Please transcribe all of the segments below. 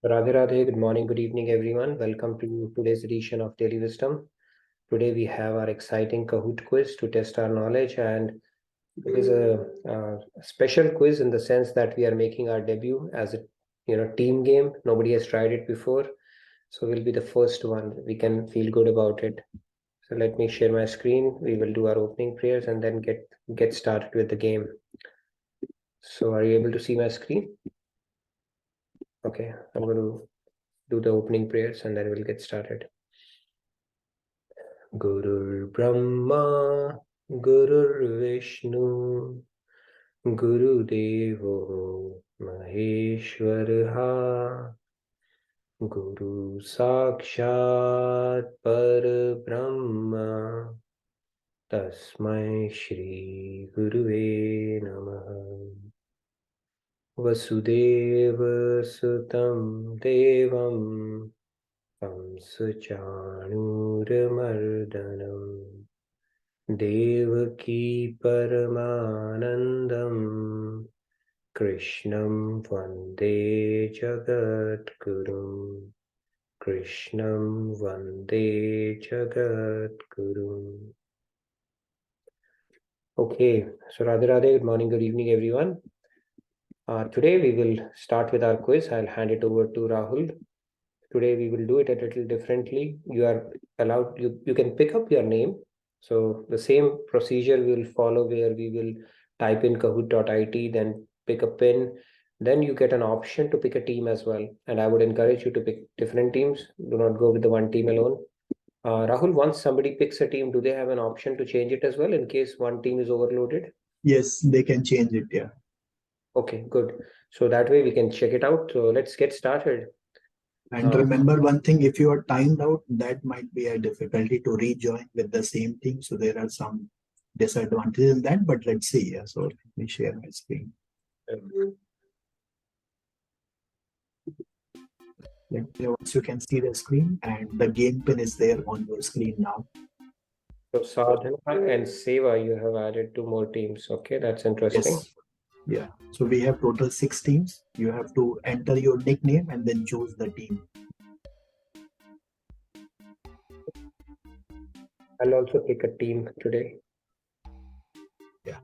Radhe Radhe, good morning, good evening, everyone. Welcome to today's edition of Daily Wisdom. Today we have our exciting Kahoot quiz to test our knowledge, and it is a special quiz in the sense that we are making our debut as a team game. Nobody has tried it before, so we'll be the first one. We can feel good about it. So let me share my screen. We will do our opening prayers and then get started with the game. So are you able to see my screen? Okay, I'm going to do the opening prayers and then we'll get started. Gurur Brahma, Gurur Vishnu, Guru Devo Maheshwaraha, Guru Sakshat Parabrahma, Tasmai Shri Guruve Namaha. Vasudeva Sutam Devam Kamsachanuramardanam Devaki Paramanandam Krishnam Vande Jagadgurum Krishnam Vande Jagadgurum. Okay, so Radhe Radhe, good morning, good evening, everyone. Today we will start with our quiz. I'll hand it over to Rahul. Today we will do it a little differently. You are allowed, you can pick up your name. So the same procedure we will follow where we will type in kahoot.it, then pick a pin. Then you get an option to pick a team as well. And I would encourage you to pick different teams. Do not go with the one team alone. Rahul, once somebody picks a team, do they have an option to change it as well in case one team is overloaded? Yes, they can change it, yeah. Okay, good. So that way we can check it out. So let's get started. And remember one thing, if you are timed out, that might be a difficulty to rejoin with the same team. So there are some disadvantages in that, but let's see. Yeah, so let me share my screen. Once you can see the screen and the game pin is there on your screen now. So Sadhana and Seva, you have added 2 more teams. Okay, that's interesting. Yes. Yeah, so we have total 6 teams. You have to enter your nickname and then choose the team. I'll also pick a team today. Yeah.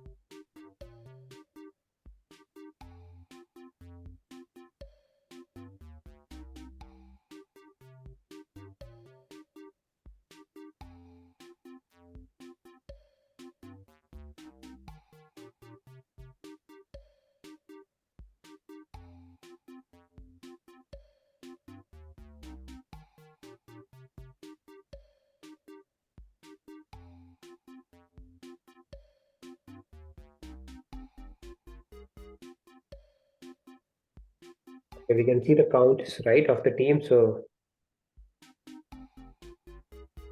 Okay, we can see the counts, right, of the team. So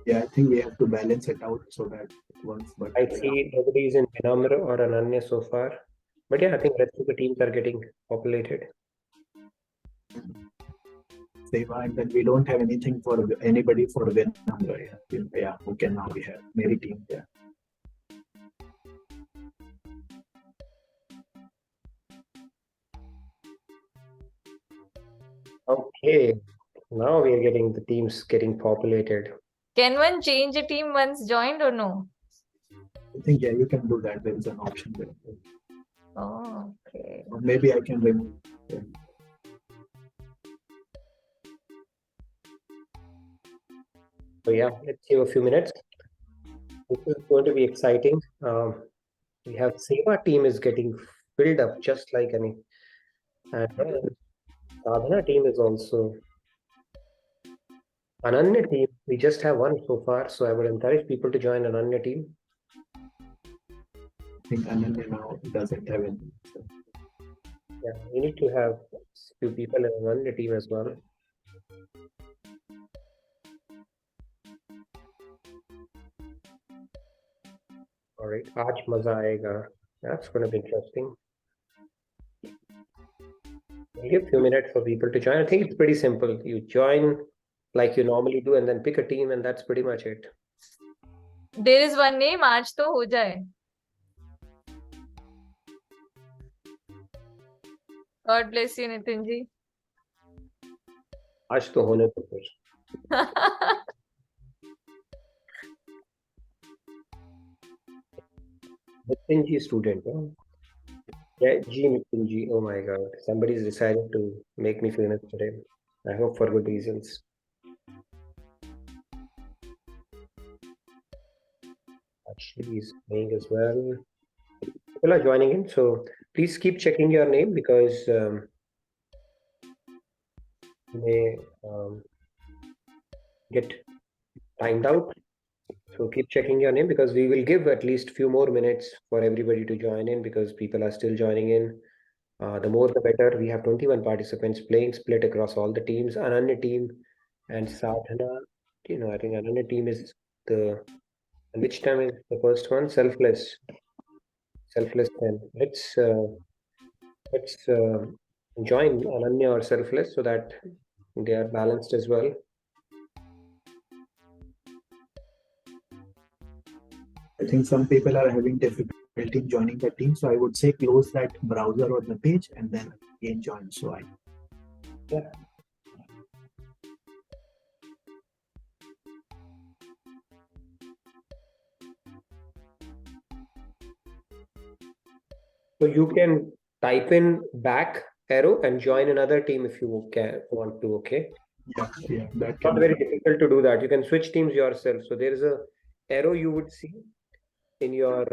yeah, I think we have to balance it out so that it works. But I see nobody is in Vinamra or Ananya so far. But yeah, I think rest of the teams are getting populated. Seva, and then we don't have anything for anybody for Vinamra. Yeah, okay, now we have Mary team. Yeah. Okay, now we are getting the teams getting populated. Can one change a team once joined or no? I think, yeah, you can do that. There is an option there. Oh, okay. Or maybe I can remove. Yeah. So yeah, let's give a few minutes. This is going to be exciting. We have Seva team is getting filled up just like any. And Sadhana team is also. Ananya team, we just have one so far, so I would encourage people to join Ananya team. I think Ananya now doesn't have any. So. Yeah, we need to have a few people in Ananya team as well. All right, aaj maza aayega. That's going to be interesting. We'll give a few minutes for people to join. I think it's pretty simple. You join like you normally do and then pick a team and that's pretty much it. There is one name, aaj to ho jaye. God bless you, Nitin ji. आज तो होने दो फिर. Nitin ji student. Huh? Yeah, G Nitin ji. Oh my God. Somebody's decided to make me famous today. I hope for good reasons. Actually, is playing as well. People are joining in, so please keep checking your name because you may get timed out. So keep checking your name because we will give at least few more minutes for everybody to join in because people are still joining in. The more the better. We have 21 participants playing split across all the teams. Ananya team and Sadhana. I think Ananya team is the. And which time is the first one? Selfless. Selfless 10. Let's join Ananya or Selfless so that they are balanced as well. I think some people are having difficulty joining the team, so I would say close that browser or the page and then again join. So Yeah. So you can type in back arrow and join another team if you want to. Okay. yeah, that It's not very difficult to do that. You can switch teams yourself. So there is a arrow you would see in your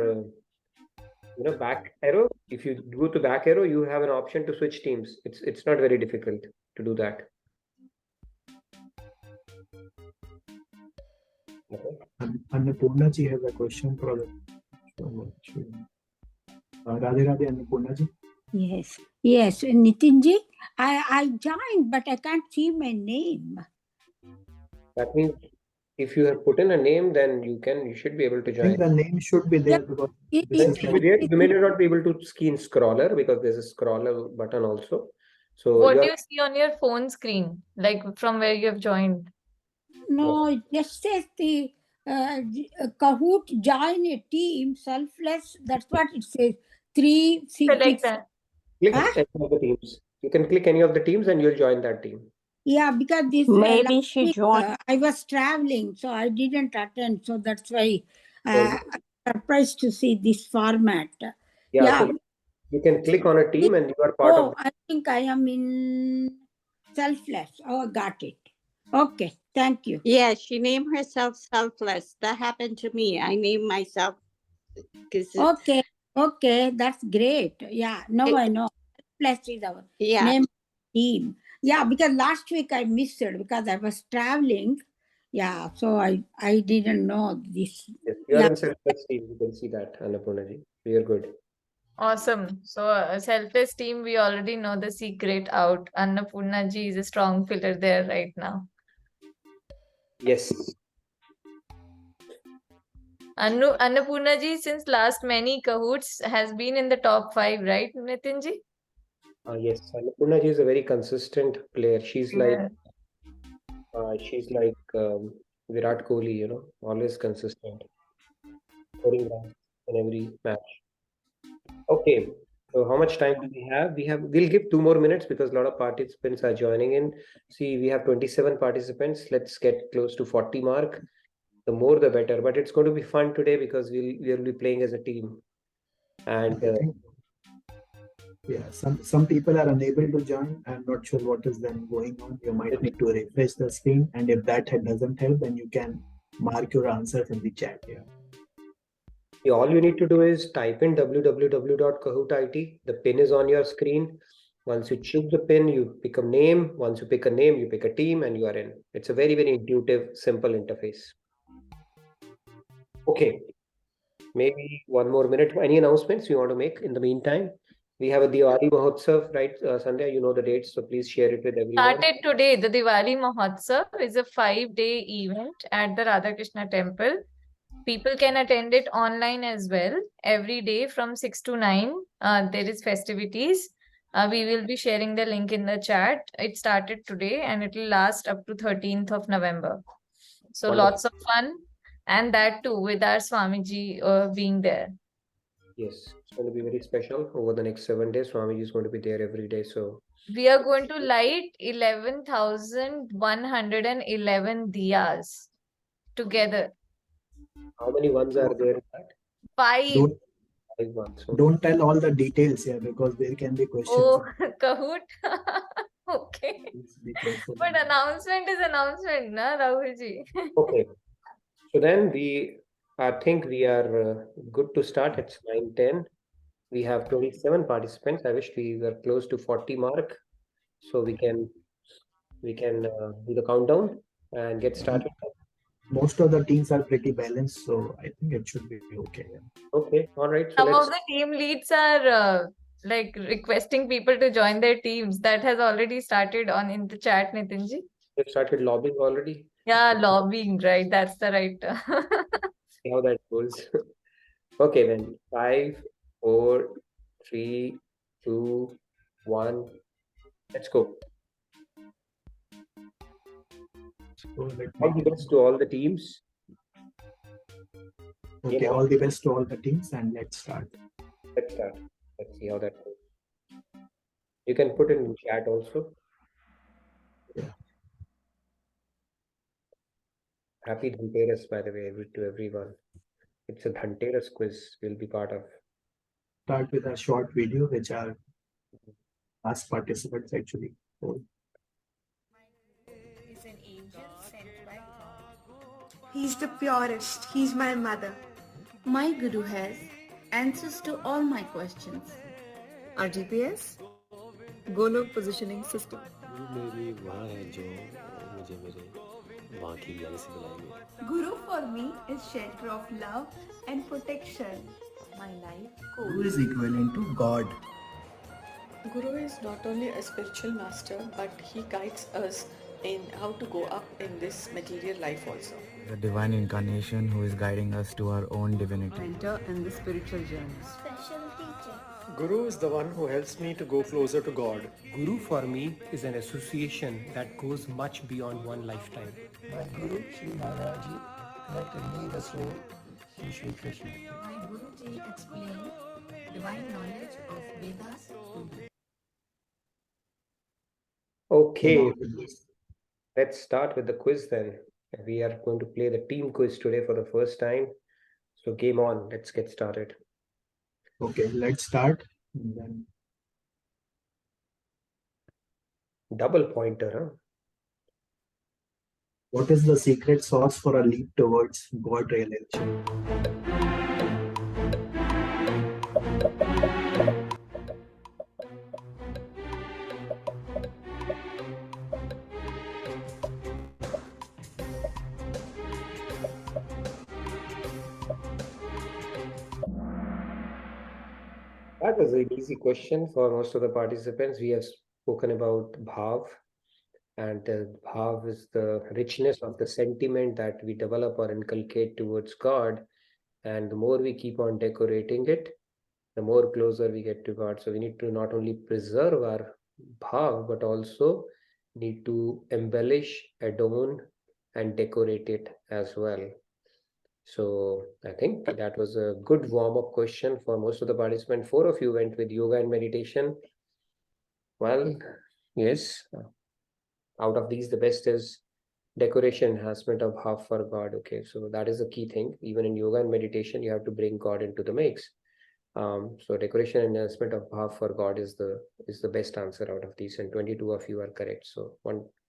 back arrow. If you go to back arrow, you have an option to switch teams. It's not very difficult to do that. Okay. Annapurna ji has a question for the Radhe Radhe Annapurna ji. Yes, Nitinji, I joined, but I can't see my name. That means if you have put in a name, then you should be able to I join. think the name should be there because It should be there. You may not be able to see in scroller because there's a scroller button also. So What do you see on your phone screen, like from where you have joined? No, it just says the Kahoot join a team, selfless. That's what it says. 3, 6, Select that. Click any of the teams. You can click any of the teams and you'll join that team. Yeah, because this Maybe she joined. I was traveling, so I didn't attend. So that's why I'm surprised to see this format. Yeah. So you can click on a team and you are part of. I think I am in selfless. Oh, got it. Okay, thank you. Yeah, she named herself Selfless. That happened to me. I named myself. Okay, that's great. Yeah, now I know. Selfless is our name team. Yeah, because last week I missed it because I was traveling. Yeah, so I didn't know this. Yes, you are in selfless team. You can see that, Annapurna ji. We are good. Awesome. So a selfless team, we already know the secret out. Annapurna ji is a strong pillar there right now. Yes. Annapurna ji, since last many Kahoots, has been in the top 5, right, Nitin ji? Yes, Annapurna ji is a very consistent player. She's like Virat Kohli, always consistent, scoring runs in every match. Okay, so how much time do we have? We'll give 2 more minutes because a lot of participants are joining in. See, we have 27 participants. Let's get close to 40 mark. The more the better. But it's going to be fun today because we'll be playing as a team. And some people are unable to join. I'm not sure what is then going on. You might need to refresh the screen, and if that doesn't help, then you can mark your answers in the chat. All you need to do is type in www.kahoot.it. The pin is on your screen. Once you choose the pin, you pick a name. Once you pick a name, you pick a team and you are in. It's a very, very intuitive, simple interface. Okay. Maybe 1 more minute. Any announcements you want to make in the meantime? We have a Diwali Mahotsav, right, Sandhya? You know the dates, so please share it with everyone. Started today. The Diwali Mahotsav is a 5-day event at the Radhakrishna temple. People can attend it online as well. Every day from 6 to 9, there is festivities. We will be sharing the link in the chat. It started today and it will last up to 13th of November. So lots of fun, and that too with our Swamiji being there. Yes, it's going to be very special over the next 7 days. Swamiji is going to be there every day. So We are going to light 11,111 diyas together. How many ones are there in that? 5. Don't 5 ones. Okay. don't tell all the details here because there can be questions. Oh, Kahoot. Okay. Please be careful. But announcement is announcement, na, Rahulji? Okay. So then I think we are good to start. It's 9:10. We have 27 participants. I wish we were close to 40 mark, so we can do the countdown and get started. Most of the teams are pretty balanced, so I think it should be okay. Okay, all right. So Some of let's the team leads are like requesting people to join their teams. That has already started in the chat, Nitinji. get started lobbying already. Yeah, lobbying, right? That's the right term. See how that goes. Okay, then 5, 4, 3, 2, 1. Let's go. So let All the me, best to all the teams. okay, all the best to all the teams, and let's start. Let's start. Let's see how that goes. You can put it in chat also. Yeah. Happy Dhanteras, by the way, to everyone. It's a Dhanteras quiz we'll be part of. Start with a short video, which our past participants actually told. Is an angel sent by He's the purest. He's my mother. My Guru has answers to all my questions. Our GPS? Golok Positioning System. मेरी वहाँ है जो मुझे मेरे वहाँ की याद से बुलाएंगे. Guru for me is shelter of love and protection. My life Who is equivalent to God? Guru is not only a spiritual master, but he guides us in how to go up in this material life also. The divine incarnation who is guiding us to our own divinity. Mentor in the spiritual journey. Special teacher. Guru is the one who helps me to go closer to God. Guru for me is an association that goes much beyond one lifetime. My Guru, Sri Maharaji, connected me the soul to Sri Krishna. My Guruji explained divine knowledge of Vedas to me. Okay, let's start with the quiz then. We are going to play the team quiz today for the first time. So game on, let's get started. Okay, let's start. And then Double pointer, huh? what is the secret sauce for a leap towards God realization? That was an easy question for most of the participants. We have spoken about Bhav, and Bhav is the richness of the sentiment that we develop or inculcate towards God. And the more we keep on decorating it, the more closer we get to God. So we need to not only preserve our Bhav, but also need to embellish, adorn, and decorate it as well. So I think that was a good warm-up question for most of the participants. 4 of you went with yoga and meditation. Well, yes, out of these, the best is decoration, enhancement of Bhav for God. Okay, so that is the key thing. Even in yoga and meditation, you have to bring God into the mix. So decoration and enhancement of Bhav for God is the best answer out of these, and 22 of you are correct. So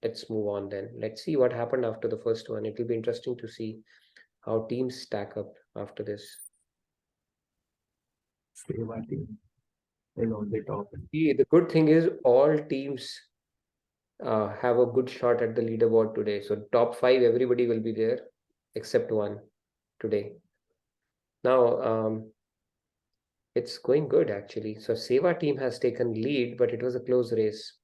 let's move on then. Let's see what happened after the first one. It will be interesting to see how teams stack up after this. Seva team is on the top. The good thing is all teams have a good shot at the leaderboard today. So top 5, everybody will be there except one today. Now, it's going good actually. So Seva team has taken lead, but it was a close race.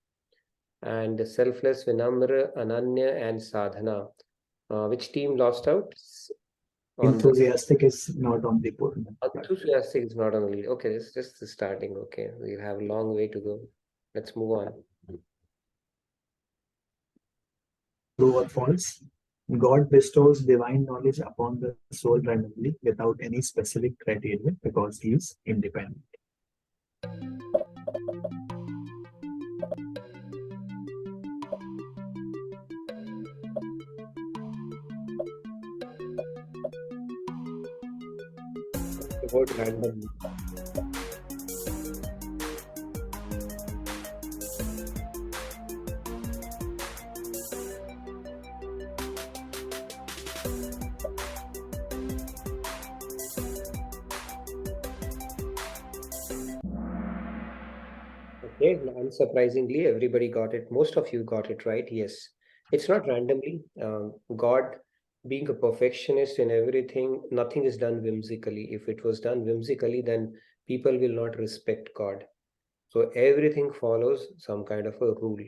And the Selfless, Vinamra, Ananya, and Sadhana. Which team lost out? Enthusiastic is not on the board. Enthusiastic is not on the lead. Okay, this is just the starting. Okay, we'll have a long way to go. Let's move on. True or false? God bestows divine knowledge upon the soul randomly without any specific criteria because he is independent. the word randomly. Okay, unsurprisingly, everybody got it. Most of you got it right. Yes, it's not randomly. God, being a perfectionist in everything, nothing is done whimsically. If it was done whimsically, then people will not respect God. So everything follows some kind of a rule,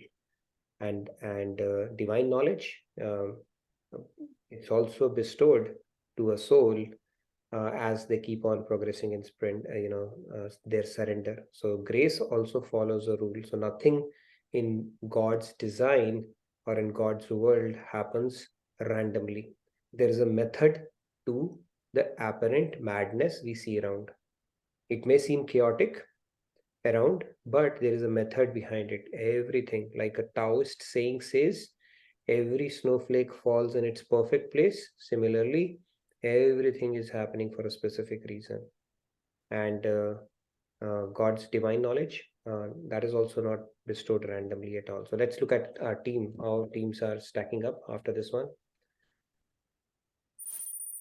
and divine knowledge. It's also bestowed to a soul as they keep on progressing in sprint, their surrender. So grace also follows a rule. So nothing in God's design or in God's world happens randomly. There is a method to the apparent madness we see around. It may seem chaotic around, but there is a method behind it. Everything, like a Taoist saying says, every snowflake falls in its perfect place. Similarly, everything is happening for a specific reason. And God's divine knowledge, that is also not bestowed randomly at all. So let's look at our team. Our teams are stacking up after this one.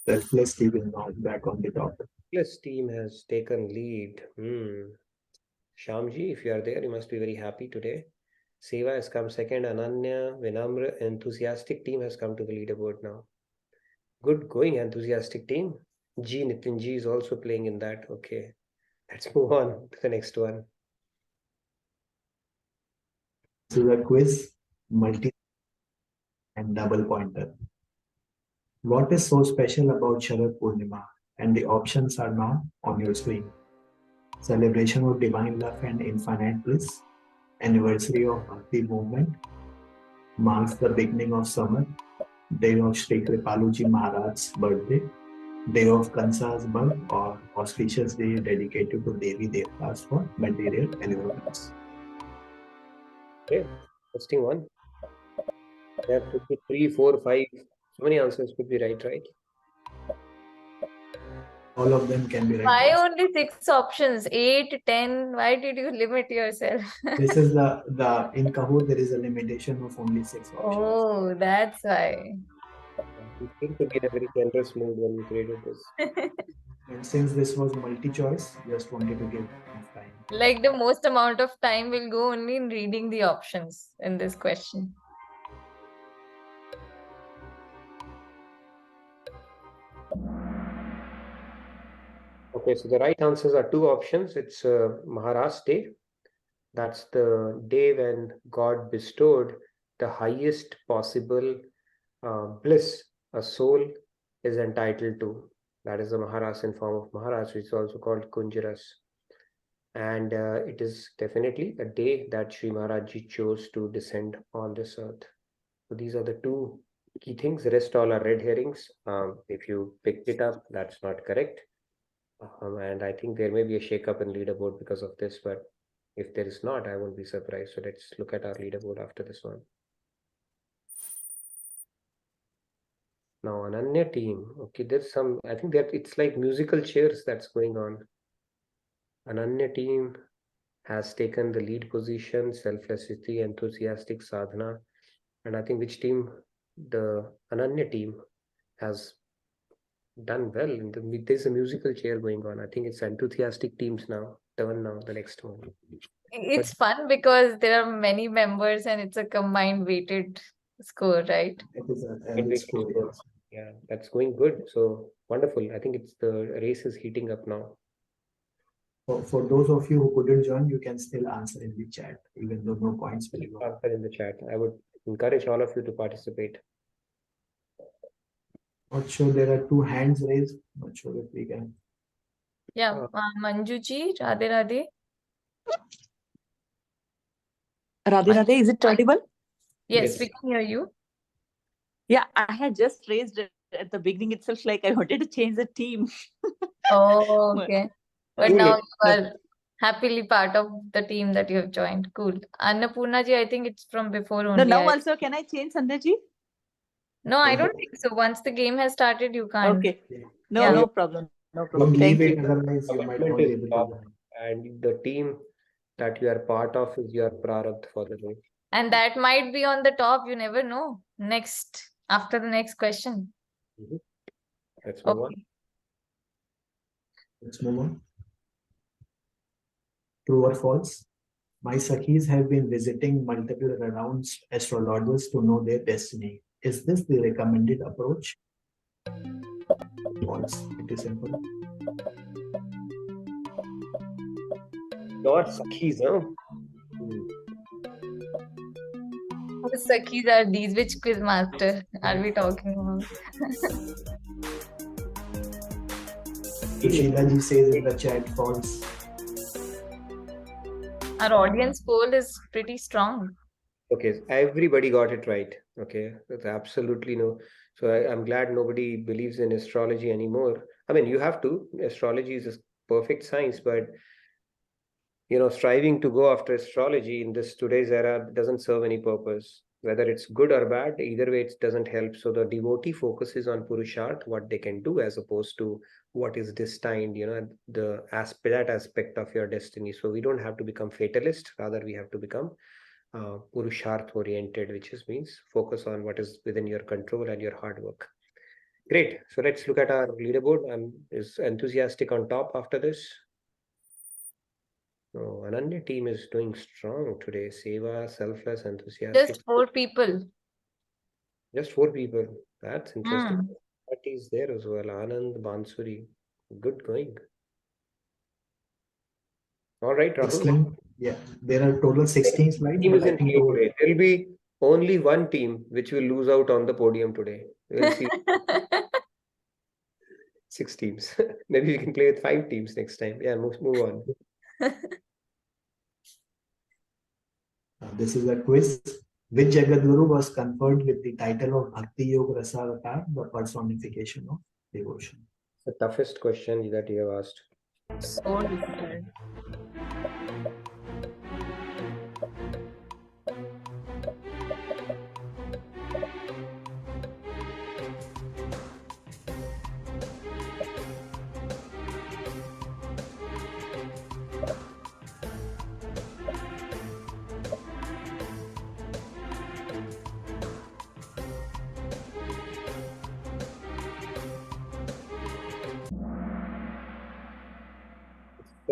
Selfless team is now back on the top. Selfless team has taken lead. Shyamji, if you are there, you must be very happy today. Seva has come second. Ananya, Vinamra, enthusiastic team has come to the leaderboard now. Good going, enthusiastic team. Nitin G is also playing in that. Okay, let's move on to the next one. This is a quiz, multi and double pointer. What is so special about Sharad Purnima? And the options are now on your screen. Celebration of divine love and infinite bliss. Anniversary of Bhakti movement. Marks the beginning of summer. Day of Sri Kripaluji Maharaj's birthday. Day of Kansa's birth, or auspicious day dedicated to Devi Devtas for material deliverance. Okay, interesting one. There could be 3, 4, 5. So many answers could be right? All of them can be right. Why only 6 options? 8, 10? Why did you limit yourself? This is the in Kahoot there is a limitation of only 6 options. Oh, that's why. We seem to be in a very generous mood when we created this. And since this was multi-choice, just wanted to give enough time. Like the most amount of time will go only in reading the options in this question. Okay, so the right answers are 2 options. It's Maharaj Day. That's the day when God bestowed the highest possible bliss a soul is entitled to. That is the Maharaj in form of Maharaj, which is also called Kunjaras. And it is definitely a day that Sri Maharaj Ji chose to descend on this earth. So these are the 2 key things. The rest all are red herrings. If you picked it up, that's not correct. And I think there may be a shake-up in leaderboard because of this, but if there is not, I won't be surprised. So let's look at our leaderboard after this one. Now, Ananya team. Okay, there's some, I think that it's like musical chairs that's going on. Ananya team has taken the lead position, selflessly enthusiastic sadhana. And I think which team? The Ananya team has done well. There's a musical chair going on. I think it's enthusiastic teams now. Turn now, the next one. It's fun because there are many members and it's a combined weighted score, right? It is an average score. Yeah, that's going good. So wonderful. I think it's the race is heating up now. For those of you who couldn't join, you can still answer in the chat, even though no points will go. Answer in the chat. I would encourage all of you to participate. Not sure, there are 2 hands raised. Not sure if we can. Yeah, Manjuji, Radhe Radhe. Radhe Radhe, is it audible? Yes, we can hear you. Yeah, I had just raised it at the beginning itself, like I wanted to change the team. Oh, okay. But now you are happily part of the team that you have joined. Cool. Annapurna ji, I think it's from before only. No, now also, can I change, Sandhya ji? No, I don't think so. Once the game has started, you can't. Okay. No, no problem. No Don't problem. leave Thank it, you. otherwise you might Commitment not be is able to top, join. and the team that you are part of is your prarabdha for the day. And that might be on the top, you never know. Next, after the next question. Let's move on. Okay. Let's move on. True or false? My Sakhis have been visiting multiple renowned astrologers to know their destiny. Is this the recommended approach? False. It is simple. Your Sakhis, huh? Who Sakhis are these? Which quiz master are we talking about? Sushila ji says in the chat false. Our audience poll is pretty strong. Okay, everybody got it right. Okay, that's absolutely no. So I'm glad nobody believes in astrology anymore. I mean, you have to. Astrology is a perfect science, but striving to go after astrology in this today's era doesn't serve any purpose. Whether it's good or bad, either way, it doesn't help. So the devotee focuses on Purusharth, what they can do, as opposed to what is destined, that aspect of your destiny. So we don't have to become fatalist. Rather, we have to become Purusharth oriented, which means focus on what is within your control and your hard work. Great. So let's look at our leaderboard. Is enthusiastic on top after this? Oh, Ananya team is doing strong today. Seva, selfless, enthusiastic. Just 4 people. Just 4 people. That's interesting. That is there as well. Anand, Bansuri. Good going. All right, Rahul. Yeah, there are total 16 slides. Team But is I in think play today. There will be only one team which will lose out on the podium today. We'll see. 6 teams. Maybe we can play with 5 teams next time. Yeah, move on. This is a quiz. Which Jagadguru was conferred with the title of Bhakti Yoga Rasavatar, the personification of devotion? The toughest question that you have asked. So difficult.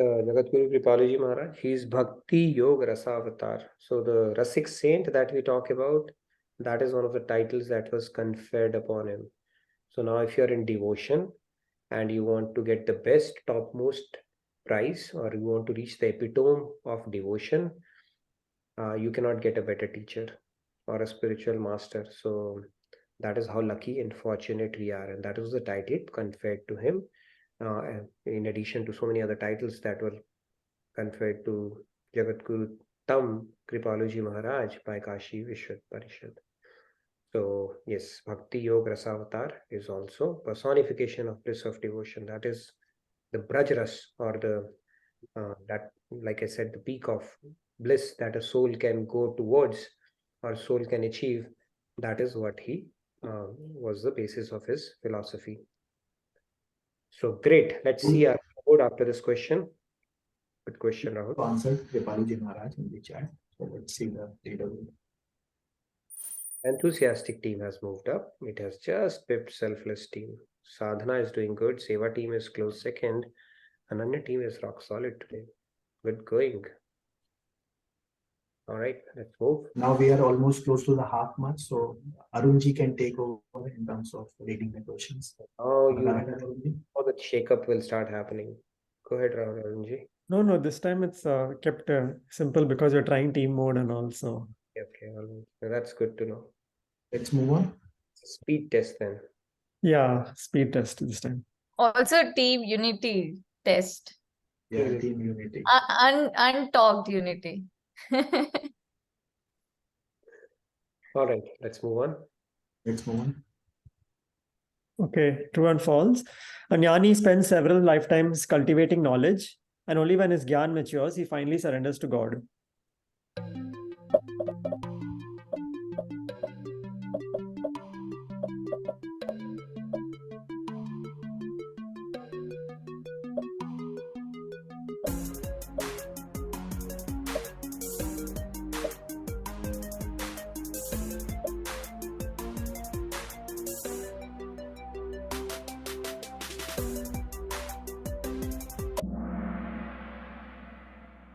Jagadguru Kripalaji Maharaj, he is Bhakti Yoga Rasavatar. So the Rasik saint that we talk about, that is one of the titles that was conferred upon him. So now if you're in devotion and you want to get the best, topmost prize, or you want to reach the epitome of devotion, you cannot get a better teacher or a spiritual master. So that is how lucky and fortunate we are. And that was the title conferred to him. In addition to so many other titles that were conferred to Jagadguru Tam Kripalaji Maharaj by Kashi Vishwat Parishad. So yes, Bhakti Yoga Rasavatar is also personification of bliss of devotion. That is the Brajras, or the that, like I said, the peak of bliss that a soul can go towards or soul can achieve. That is what he was the basis of his philosophy. So great. Let's see our board after this question. Good question, Rahul. Answered Kripalaji Maharaj in the chat. So let's see the data. Enthusiastic team has moved up. It has just pipped selfless team. Sadhana is doing good. Seva team is close second. Ananya team is rock solid today. Good going. All right, let's move. Now we are almost close to the half mark, so Arunji can take over in terms of reading the questions. Oh, the shake-up will start happening. Go ahead, Arunji. No, this time it's kept simple because you're trying team mode and also. Okay, that's good to know. Let's move on. Speed test then. Yeah, speed test this time. Also team unity test. Yeah, team unity. Untalked unity. All right, let's move on. Let's move on. Okay, true and false. A jnani spends several lifetimes cultivating knowledge, and only when his gyan matures, he finally surrenders to God.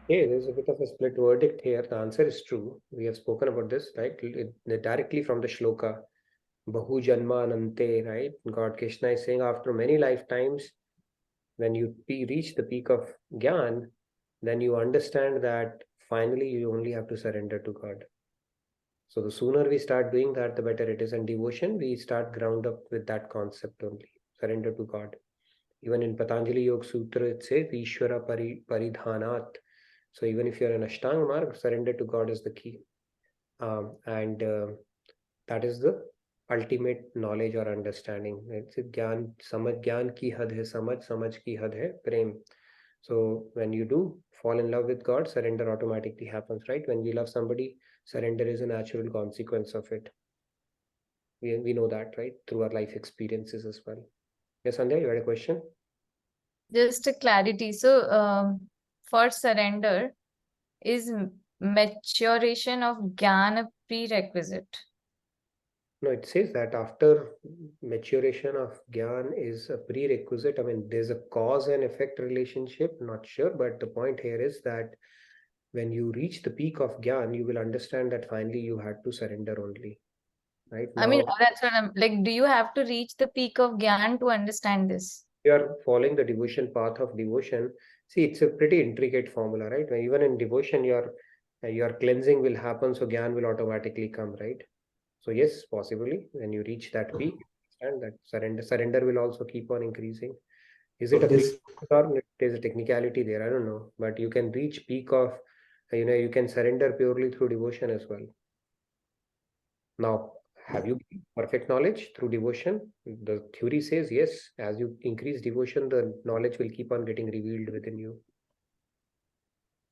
Okay, there's a bit of a split verdict here. The answer is true. We have spoken about this, right? Directly from the shloka. Bahu janma anante, right? God Krishna is saying after many lifetimes, when you reach the peak of Gyan, then you understand that finally you only have to surrender to God. So the sooner we start doing that, the better it is. And devotion, we start ground up with that concept only, surrender to God. Even in Patanjali Yoga Sutra, it says Ishvara Paridhanat. So even if you're in Ashtanga Marg, surrender to God is the key. And that is the ultimate knowledge or understanding. It's Gyan, Samaj Gyan ki had hai Samaj, Samaj ki had hai Prem. So when you do fall in love with God, surrender automatically happens, right? When we love somebody, surrender is a natural consequence of it. We know that, right? Through our life experiences as well. Yes, Sandhya, you had a question? Just a clarity. So, for surrender, is maturation of Gyan a prerequisite? No, it says that after maturation of Gyan is a prerequisite. I mean, there's a cause and effect relationship, not sure, but the point here is that when you reach the peak of Gyan, you will understand that finally you had to surrender only. Right now, I mean, that's what I'm like. Do you have to reach the peak of Gyan to understand this? you are following the devotion path of devotion. See, it's a pretty intricate formula, right? When even in devotion, your cleansing will happen, so Gyan will automatically come, right? So yes, possibly when you reach that peak, and that surrender will also keep on increasing. Is it a This or there's a technicality there? I don't know, but you can reach peak of, you can surrender purely through devotion as well. Now, have you perfect knowledge through devotion? The theory says yes. As you increase devotion, the knowledge will keep on getting revealed within you.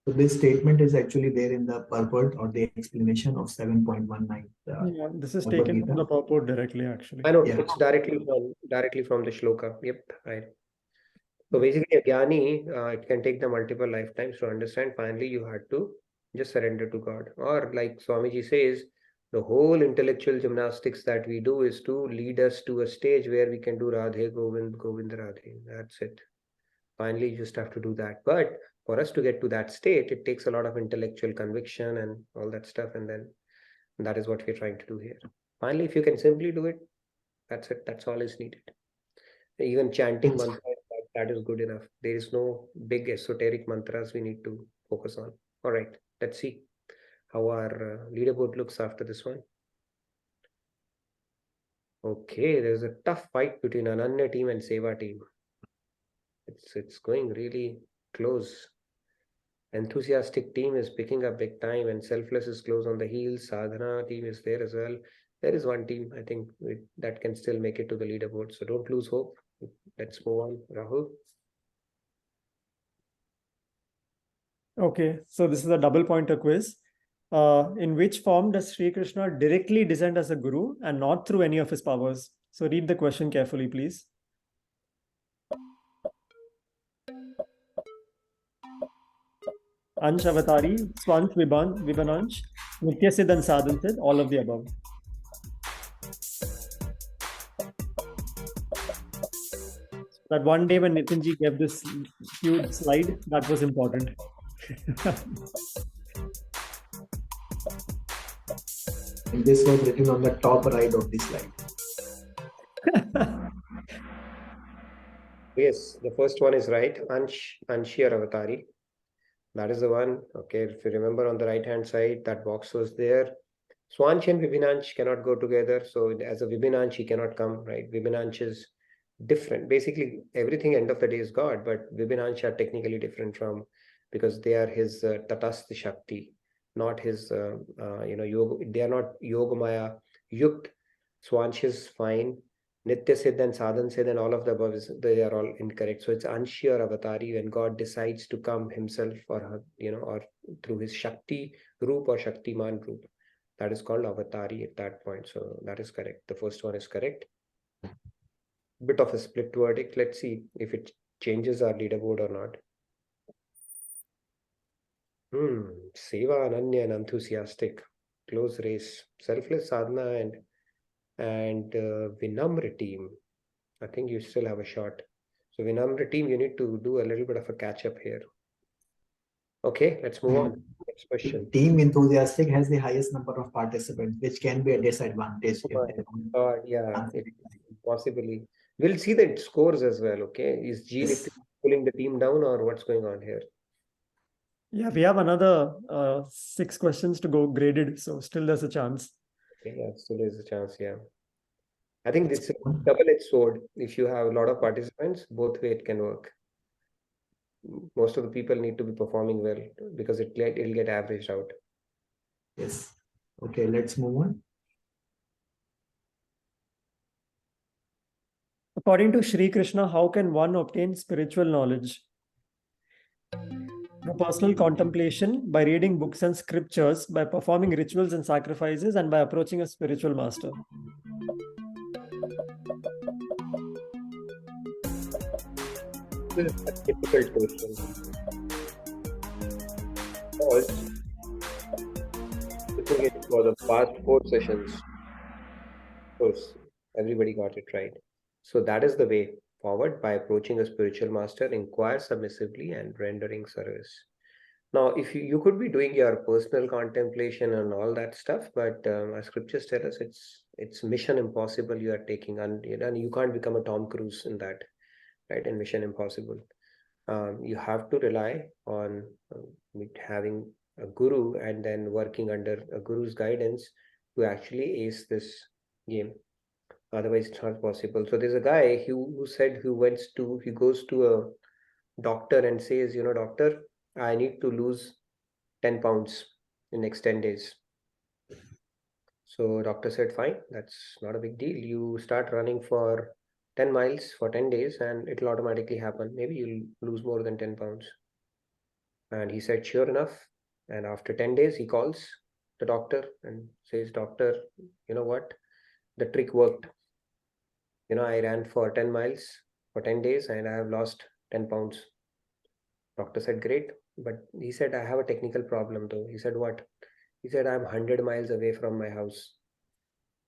So this statement is actually there in the purport or the explanation of 7.19. Yeah, this is Bhagavad taken from Gita. the purport directly, actually. I know Yeah. it's directly from the shloka. Yep. So basically, a jnani, it can take the multiple lifetimes to understand. Finally, you had to just surrender to God. Or like Swamiji says, the whole intellectual gymnastics that we do is to lead us to a stage where we can do Radhe Govind, Govind Radhe. That's it. Finally, you just have to do that. But for us to get to that state, it takes a lot of intellectual conviction and all that stuff. And then that is what we're trying to do here. Finally, if you can simply do it, that's it. That's all is needed. Even chanting mantras, that is good enough. There is no big esoteric mantras we need to focus on. All right, let's see how our leaderboard looks after this one. Okay, there's a tough fight between Ananya team and Seva team. It's going really close. Enthusiastic team is picking up big time, and Selfless is close on the heels. Sadhana team is there as well. There is one team, I think, that can still make it to the leaderboard. So don't lose hope. Let's move on. Rahul. Okay, so this is a double pointer quiz. In which form does Sri Krishna directly descend as a guru and not through any of his powers? So read the question carefully, please. Ansh Avatari, Swansh Vibanansh, Nitya Siddh and Sadhan Siddh, all of the above. That one day when Nitinji gave this huge slide, that was important. And this was written on the top right of the slide. Yes, the first one is right. Anshiyar Avatari. That is the one. Okay, if you remember on the right hand side, that box was there. Swanch and Vibhinansh cannot go together. So as a Vibhinansh, he cannot come, right? Vibhinansh is different. Basically, everything end of the day is God, but Vibhinansh are technically different from, because they are his Tatastha Shakti, not his, yoga. They are not Yogamaya Yukt. Swanch is fine. Nitya Siddh and Sadhan Siddh and all of the above, they are all incorrect. So it's Anshi or Avatari when God decides to come himself or through his Shakti Roop or Shaktiman Roop. That is called Avatari at that point. So that is correct. The first one is correct. Bit of a split verdict. Let's see if it changes our leaderboard or not. Seva, Ananya and enthusiastic. Close race. Selfless Sadhana and Vinamra team. I think you still have a shot. So Vinamra team, you need to do a little bit of a catch up here. Okay, let's move on. Next question. Team enthusiastic has the highest number of participants, which can be a disadvantage. Oh my God, yeah, possibly. We'll see the scores as well. Okay, is G Yes. pulling the team down or what's going on here? Yeah, we have another 6 questions to go graded, so still there's a chance. Okay, yeah, still there's a chance. Yeah, I think it's a double-edged sword. If you have a lot of participants, both way it can work. Most of the people need to be performing well because it'll get averaged out. Yes. Okay, let's move on. According to Sri Krishna, how can one obtain spiritual knowledge? Through personal contemplation, by reading books and scriptures, by performing rituals and sacrifices, and by approaching a spiritual master. This is a difficult question. Because looking at it for the past 4 sessions, of course, everybody got it right. So that is the way forward. By approaching a spiritual master, inquire submissively and rendering service. Now, if you could be doing your personal contemplation and all that stuff, but as scriptures tell us, it's mission impossible you are taking, and you can't become a Tom Cruise in that, right? In Mission Impossible, you have to rely on having a guru and then working under a guru's guidance to actually ace this game. Otherwise, it's not possible. So there's a guy who said he goes to a doctor and says, doctor, I need to lose 10 pounds in next 10 days. So doctor said, fine, that's not a big deal. You start running for 10 miles for 10 days and it'll automatically happen. Maybe you'll lose more than 10 pounds. And he said, sure enough. And after 10 days, he calls the doctor and says, doctor, you know what? The trick worked. I ran for 10 miles for 10 days and I have lost 10 pounds. Doctor said, great. But he said, I have a technical problem though. He said, what? He said, I'm 100 miles away from my house.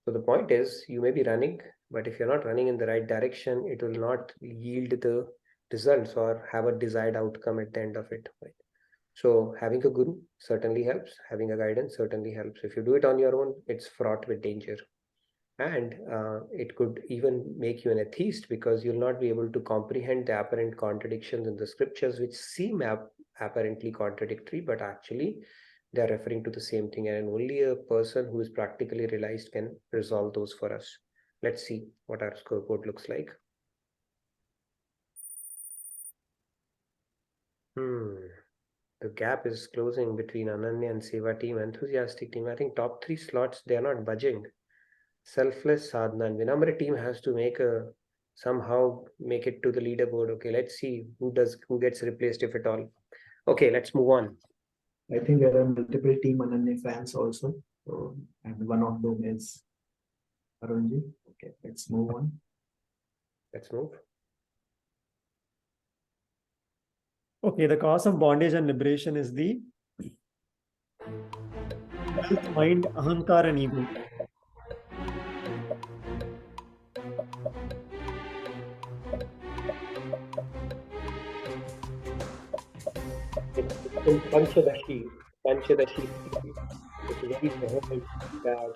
So the point is, you may be running, but if you're not running in the right direction, it will not yield the results or have a desired outcome at the end of it. Right? So having a guru certainly helps. Having a guidance certainly helps. If you do it on your own, it's fraught with danger. And it could even make you an atheist because you'll not be able to comprehend the apparent contradictions in the scriptures, which seem apparently contradictory, but actually they're referring to the same thing. And only a person who is practically realized can resolve those for us. Let's see what our scoreboard looks like. The gap is closing between Ananya and Seva team, enthusiastic team. I think top 3 slots, they're not budging. Selfless, Sadhana, and Vinamra team has to somehow make it to the leaderboard. Okay, let's see who gets replaced, if at all. Okay, let's move on. I think there are multiple Team Ananya fans also. So, and one of them is Arunji. Okay, let's move on. Let's move. Okay, the cause of bondage and liberation is the mind, ahankar, and ego. In Panchadashi, it's very coherent that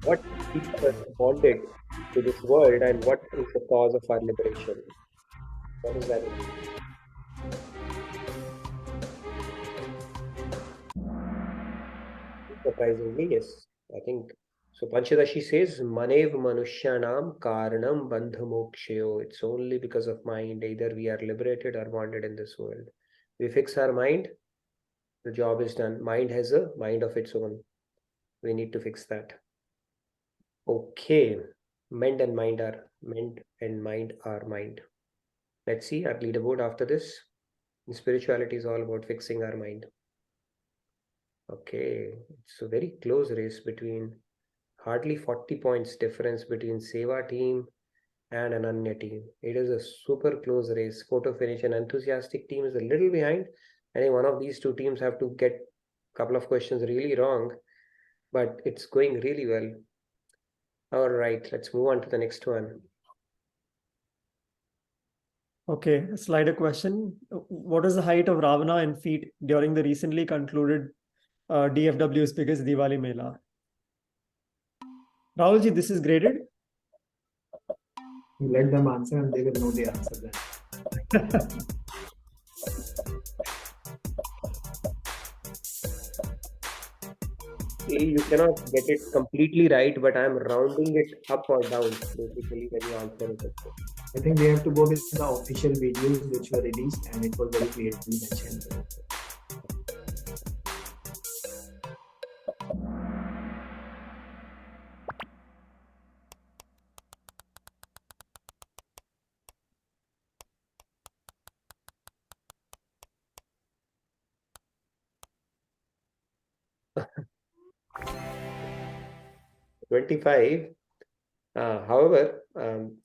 what keeps us bonded to this world and what is the cause of our liberation. What is that? Surprisingly, yes, I think so. Panchadashi says, Manev Manushyanam Karanam Bandhamokshyo. It's only because of mind. Either we are liberated or bonded in this world. We fix our mind, the job is done. Mind has a mind of its own. We need to fix that. Okay. Mind and mind are mind. Let's see our leaderboard after this. Spirituality is all about fixing our mind. Okay. It's a very close race between hardly 40 points difference between Seva team and Ananya team. It is a super close race. Photo finish and enthusiastic team is a little behind. I think one of these 2 teams have to get a couple of questions really wrong, but it's going really well. All right, let's move on to the next one. Okay, slider question. What is the height of Ravana in feet during the recently concluded DFW's biggest Diwali Mela? Rahulji, this is graded. You let them answer and they will know the answer then. You cannot get it completely right, but I'm rounding it up or down basically when you answer it. I think we have to go with the official videos which were released and it was very clearly mentioned. $25. However,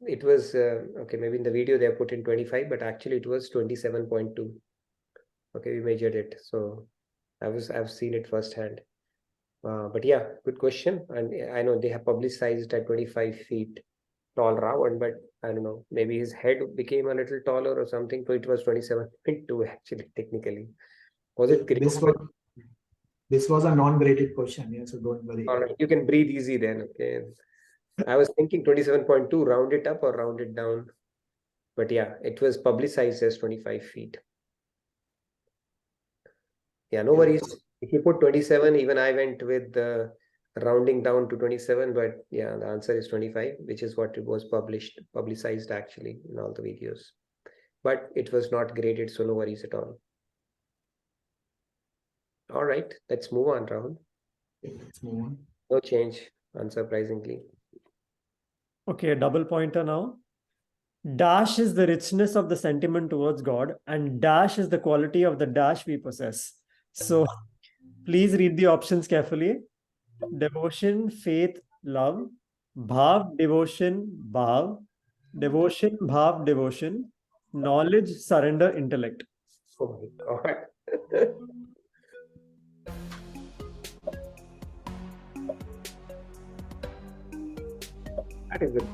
it was okay. Maybe in the video they have put in 25, but actually it was 27.2. Okay, we measured it, so I've seen it firsthand. But yeah, good question. And I know they have publicized at 25 feet tall Ravan, but I don't know. Maybe his head became a little taller or something. So it was 27.2 actually. Technically, was it? This was a non-graded question, yeah, so don't worry. All right, you can breathe easy then. Okay. I was thinking 27.2, round it up or round it down. But yeah, it was publicized as 25 feet. Yeah, no worries. If you put 27, even I went with rounding down to 27, but yeah, the answer is 25, which is what it was publicized actually in all the videos. But it was not graded, so no worries at all. All right, let's move on, Rahul. Let's move on. No change, unsurprisingly. Okay, double pointer now. Dash is the richness of the sentiment towards God, and dash is the quality of the dash we possess. So please read the options carefully. Devotion, faith, love. Bhav, devotion, bhav. Devotion, bhav, devotion. Knowledge, surrender, intellect. Oh my God. That is it.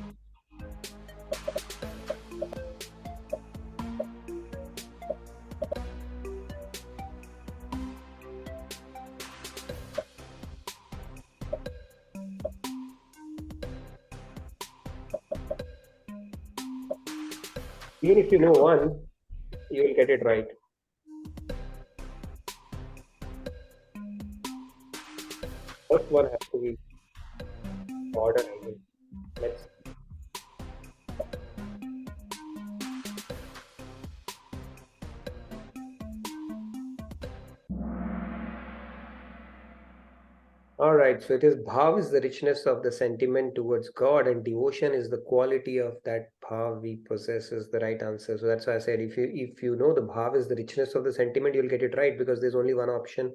Even if you know one, you will get it right. First one has to be order. Let's. All right, so it is bhav is the richness of the sentiment towards God, and devotion is the quality of that bhav we possess is the right answer. So that's why I said if you know the bhav is the richness of the sentiment, you'll get it right because there's only one option,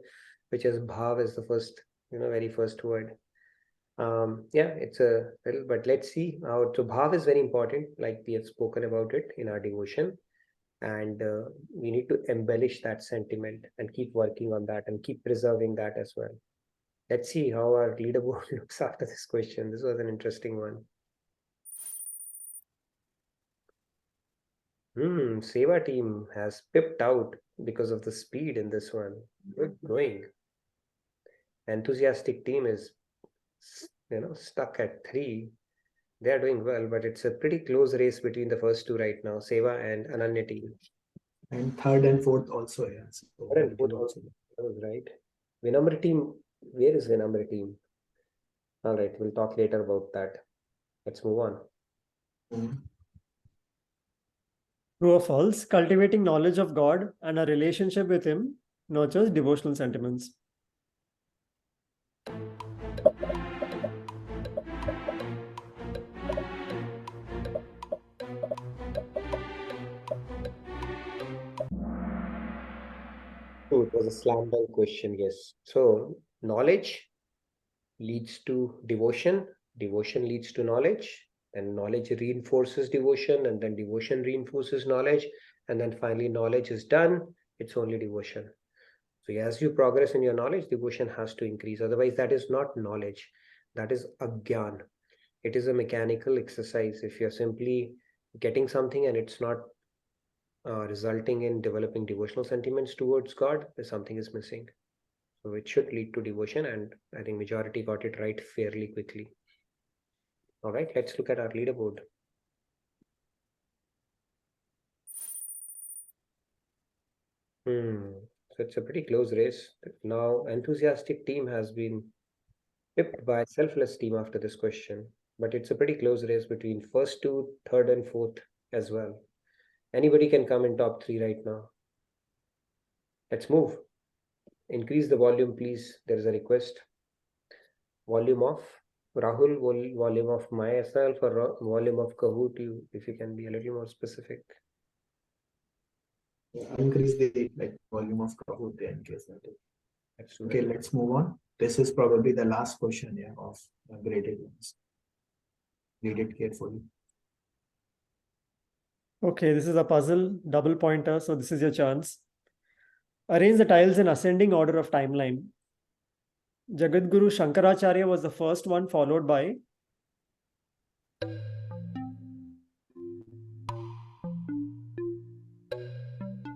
which is bhav is the first, very first word. Yeah, it's a little, but let's see how. So bhav is very important, like we have spoken about it in our devotion, and we need to embellish that sentiment and keep working on that and keep preserving that as well. Let's see how our leaderboard looks after this question. This was an interesting one. Seva team has pipped out because of the speed in this one. Good going. Enthusiastic team is, stuck at 3. They are doing well, but it's a pretty close race between the first two right now, Seva and Ananya team. And third and fourth also, yeah. So third and fourth also. That was right. Vinamra team. Where is Vinamra team? All right, we'll talk later about that. Let's move on. True or false? Cultivating knowledge of God and a relationship with Him nurtures devotional sentiments. It was a slam dunk question, yes. So knowledge leads to devotion, devotion leads to knowledge, and knowledge reinforces devotion, and then devotion reinforces knowledge, and then finally knowledge is done, it's only devotion. So as you progress in your knowledge, devotion has to increase. Otherwise, that is not knowledge. That is agyan. It is a mechanical exercise. If you're simply getting something and it's not resulting in developing devotional sentiments towards God, something is missing. So it should lead to devotion, and I think majority got it right fairly quickly. All right, let's look at our leaderboard. So it's a pretty close race. Now, enthusiastic team has been pipped by selfless team after this question, but it's a pretty close race between first two, third and fourth as well. Anybody can come in top 3 right now. Let's move. Increase the volume, please. There is a request. Volume of Rahul, volume of myself, or volume of Kahoot, if you can be a little more specific. Increase the volume of Kahoot in case that is. Okay, let's move on. This is probably the last question of graded ones. Read it carefully. Okay, this is a puzzle, double pointer, so this is your chance. Arrange the tiles in ascending order of timeline. Jagadguru Shankaracharya was the first one, followed by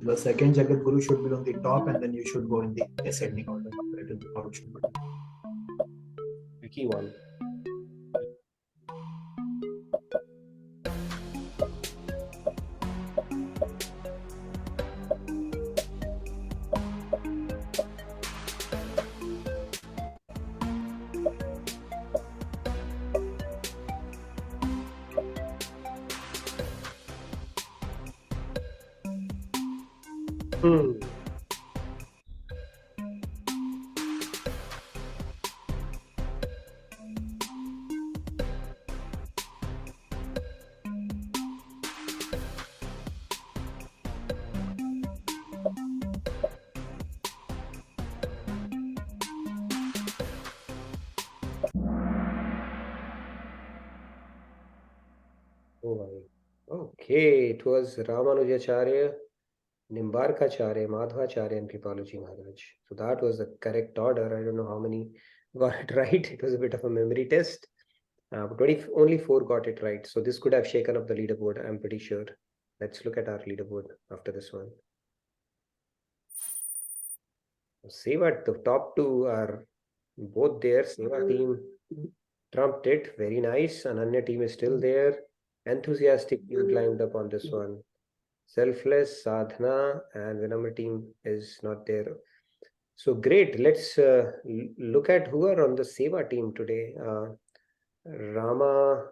the second Jagadguru should be on the top, and then you should go in the ascending order. That is how it should be. Tricky one. Okay, it was Ramanujacharya, Nimbarkacharya, Madhvacharya, and Kripalaji Maharaj. So that was the correct order. I don't know how many got it right. It was a bit of a memory test. But only 4 got it right. So this could have shaken up the leaderboard, I'm pretty sure. Let's look at our leaderboard after this one. Seva, the top 2 are both there. Seva team trumped it. Very nice. Ananya team is still there. Enthusiastic team climbed up on this one. Selfless, Sadhana, and Vinamra team is not there. So great. Let's look at who are on the Seva team today. Rama,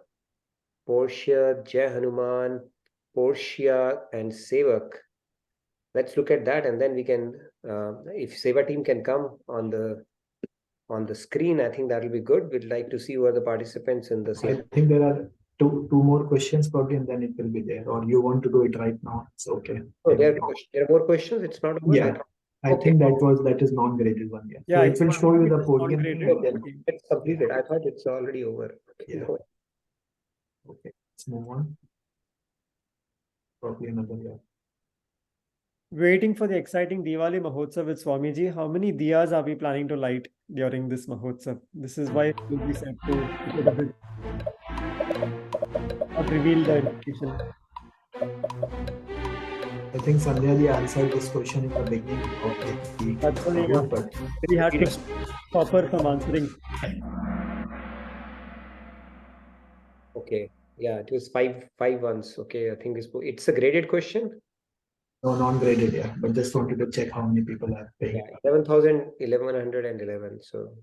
Portia, Jai Hanuman, Portia, and Sevak. Let's look at that, and then we can, if Seva team can come on the screen, I think that will be good. We'd like to see who are the participants in the Seva. I think there are two more questions probably, and then it will be there. Or you want to do it right now? It's okay. Oh, there are more questions. It's not over. Yeah. I think that is non-graded one. Yeah, so it will show you the podium. It's completed. I thought it's already over. Yeah. Okay, let's move on. Probably another year. Waiting for the exciting Diwali Mahotsav with Swamiji. How many diyas are we planning to light during this Mahotsav? This is why it will be said to not reveal the information. I think Sandhya ji answered this question in the beginning of the That's why we had to stop her from answering. Okay. Yeah, it was five ones. Okay, I think it's a graded question. No, non-graded, yeah. But just wanted to check how many people are paying. Yeah, 11,111. So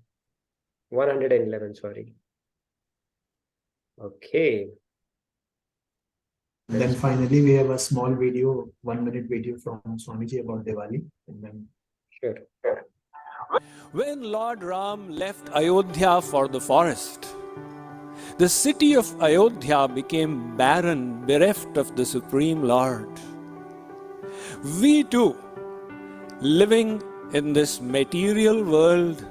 111, sorry. Okay. Then finally, we have a small video, 1-minute video from Swamiji about Diwali. And then sure. When Lord Ram left Ayodhya for the forest, the city of Ayodhya became barren, bereft of the Supreme Lord. We too, living in this material world,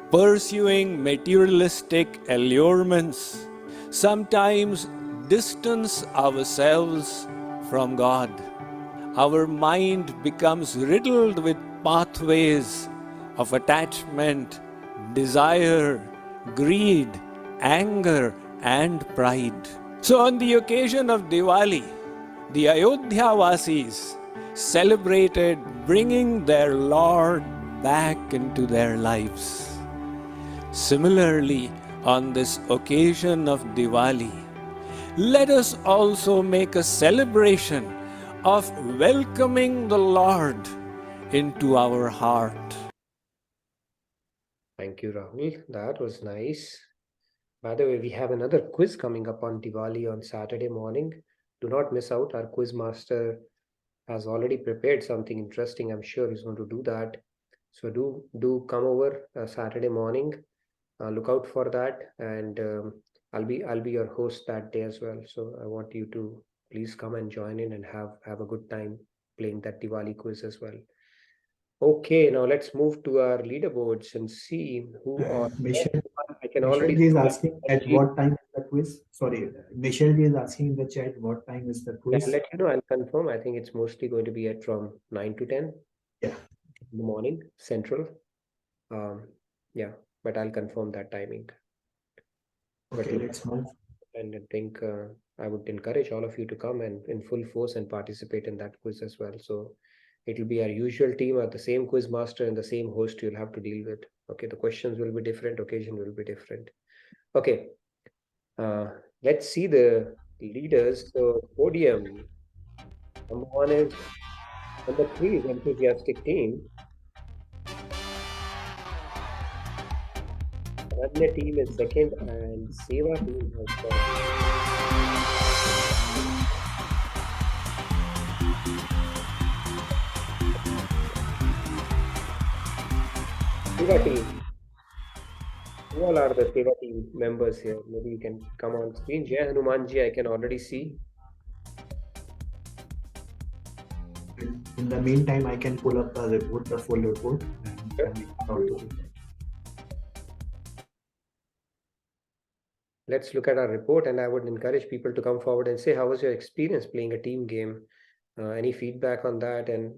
pursuing materialistic allurements, sometimes distance ourselves from God. Our mind becomes riddled with pathways of attachment, desire, greed, anger, and pride. So on the occasion of Diwali, the Ayodhya Vasis celebrated bringing their Lord back into their lives. Similarly, on this occasion of Diwali, let us also make a celebration of welcoming the Lord into our heart. Thank you, Rahul. That was nice. By the way, we have another quiz coming up on Diwali on Saturday morning. Do not miss out. Our quiz master has already prepared something interesting. I'm sure he's going to do that. So do come over Saturday morning. Look out for that, and I'll be your host that day as well. So I want you to please come and join in and have a good time playing that Diwali quiz as well. Okay, now let's move to our leaderboards and see who are. Michelle, I can already Michelle is asking at what time is the quiz? Sorry, Michelle is asking in the chat what time is the quiz? I'll let you know. I'll confirm. I think it's mostly going to be at from 9 to 10. Yeah. In the morning, Central. Yeah, but I'll confirm that timing. Okay, let's move. And I think I would encourage all of you to come and in full force and participate in that quiz as well. So it will be our usual team or the same quiz master and the same host you'll have to deal with. Okay, the questions will be different, occasion will be different. Okay, let's see the leaders. So podium. Number 1 is, number 3 is enthusiastic team. Another team is second, and Seva team has Seva team. Who all are the Seva team members here? Maybe you can come on screen. Jai Hanumanji, I can already see. In the meantime, I can pull up the report, the full report. Let's look at our report, and I would encourage people to come forward and say, how was your experience playing a team game? Any feedback on that? And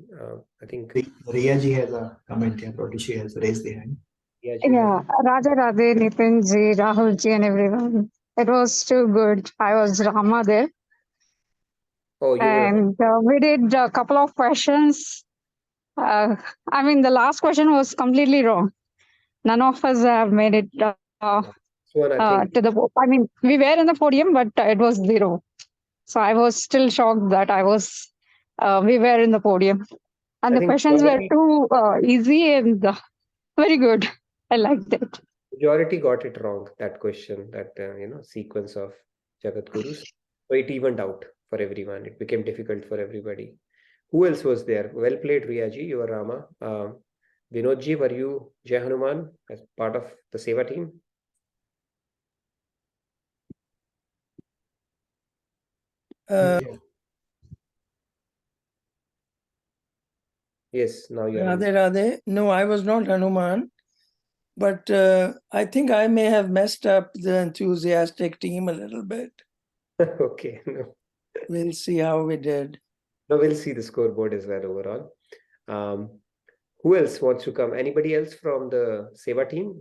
I think Riyaji has a comment here. Probably she has raised the hand. Yeah, Raja Radhe, Nitin ji, Rahul ji, and everyone. It was too good. I was Rama there. Oh, you and we did a couple of questions. I mean, the last question was completely wrong. None of us have made it to the. I mean, we were in the podium, but it was 0. So I was still shocked that we were in the podium, and the questions were too easy and very good. I liked it. Majority got it wrong, that question, that sequence of Jagat Gurus. So it evened out for everyone. It became difficult for everybody. Who else was there? Well played, Riyaji. You were Rama. Vinodji, were you Jai Hanuman as part of the Seva team? Yes, now you are. Radhe Radhe. No, I was not Hanuman. But I think I may have messed up the enthusiastic team a little bit. Okay. No. We'll see how we did. No, we'll see the scoreboard as well overall. Who else wants to come? Anybody else from the Seva team?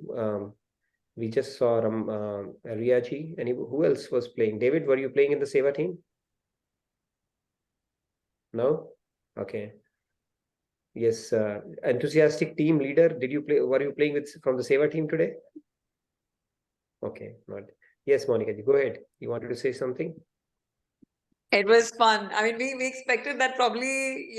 We just saw Riyaji. Who else was playing? David, were you playing in the Seva team? No? Okay. Yes, enthusiastic team leader. Were you playing from the Seva team today? Okay, not. Yes, Monica, go ahead. You wanted to say something? It was fun. I mean, we expected that probably,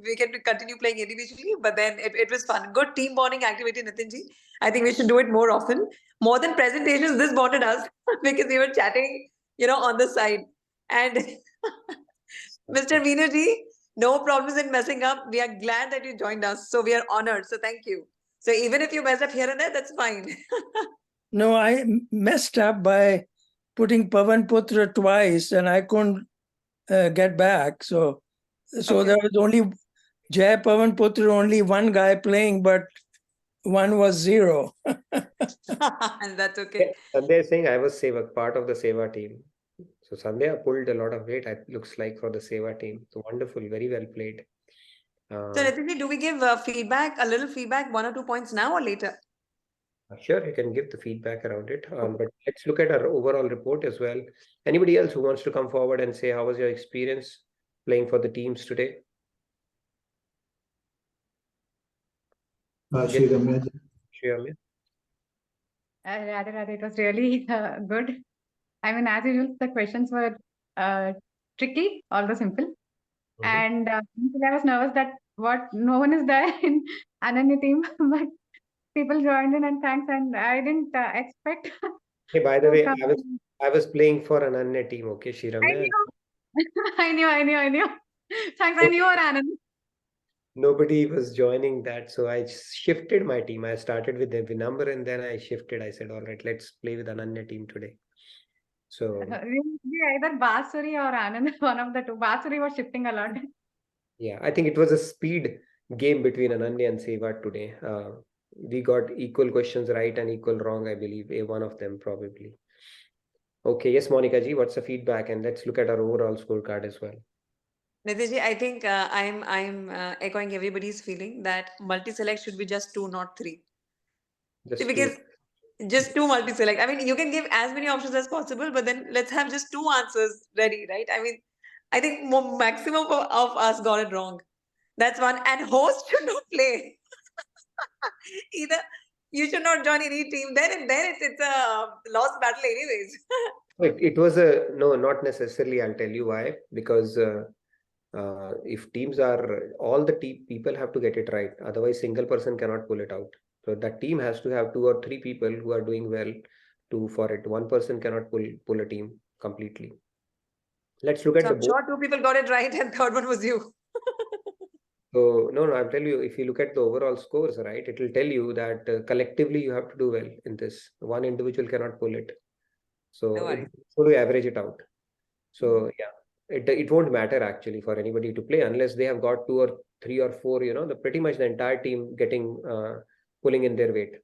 we can continue playing individually, but then it was fun. Good team bonding activity, Nitinji. I think we should do it more often. More than presentations, this bonded us because we were chatting, on the side. And Mr. Veenaji, no problems in messing up. We are glad that you joined us. So we are honored. So thank you. So even if you mess up here and there, that's fine. No, I messed up by putting Pavan Putra twice and I couldn't get back. So there was only Jai Pavan Putra, only one guy playing, but one was 0. And that's okay. Sandhya is saying I was part of the Seva team. So Sandhya pulled a lot of weight, it looks like, for the Seva team. So wonderful, very well played. So Nitinji, do we give feedback, a little feedback, 1 or 2 points now or later? Sure, you can give the feedback around it. But let's look at our overall report as well. Anybody else who wants to come forward and say how was your experience playing for the teams today? Shri Ramya. Rather, it was really good. I mean, as usual, the questions were tricky, although simple. And I was nervous that no one is there in Ananya team, but people joined in and thanks. And I didn't expect. Hey, by the way, I was playing for an Ananya team. Okay, Shri Ramya. I knew. Thanks, I knew you were Anand. Nobody was joining that, so I shifted my team. I started with the Vinamr and then I shifted. I said, all right, let's play with Ananya team today. So Either Basuri or Anand, one of the two. Basuri was shifting a lot. Yeah, I think it was a speed game between Ananya and Seva today. We got equal questions right and equal wrong, I believe. One of them probably. Okay, yes, Monica ji, what's the feedback? And let's look at our overall scorecard as well. Nitiji, I think I'm echoing everybody's feeling that multi-select should be just 2, not 3. Just 2 multi-select. I mean, you can give as many options as possible, but then let's have just 2 answers ready, right? I mean, I think maximum of us got it wrong. That's one. And host should not play. Either you should not join any team. Then it's a lost battle anyways. It was no, not necessarily. I'll tell you why. Because if teams are, all the people have to get it right. Otherwise, single person cannot pull it out. So that team has to have 2 or 3 people who are doing well for it. One person cannot pull a team completely. Let's look at I'm sure 2 people got it right and third one was you. So no, I'll tell you, if you look at the overall scores, right, it will tell you that collectively you have to do well in this. One individual cannot pull it. So you average it out. So yeah, it won't matter actually for anybody to play unless they have got 2 or 3 or 4, pretty much the entire team getting pulling in their weight.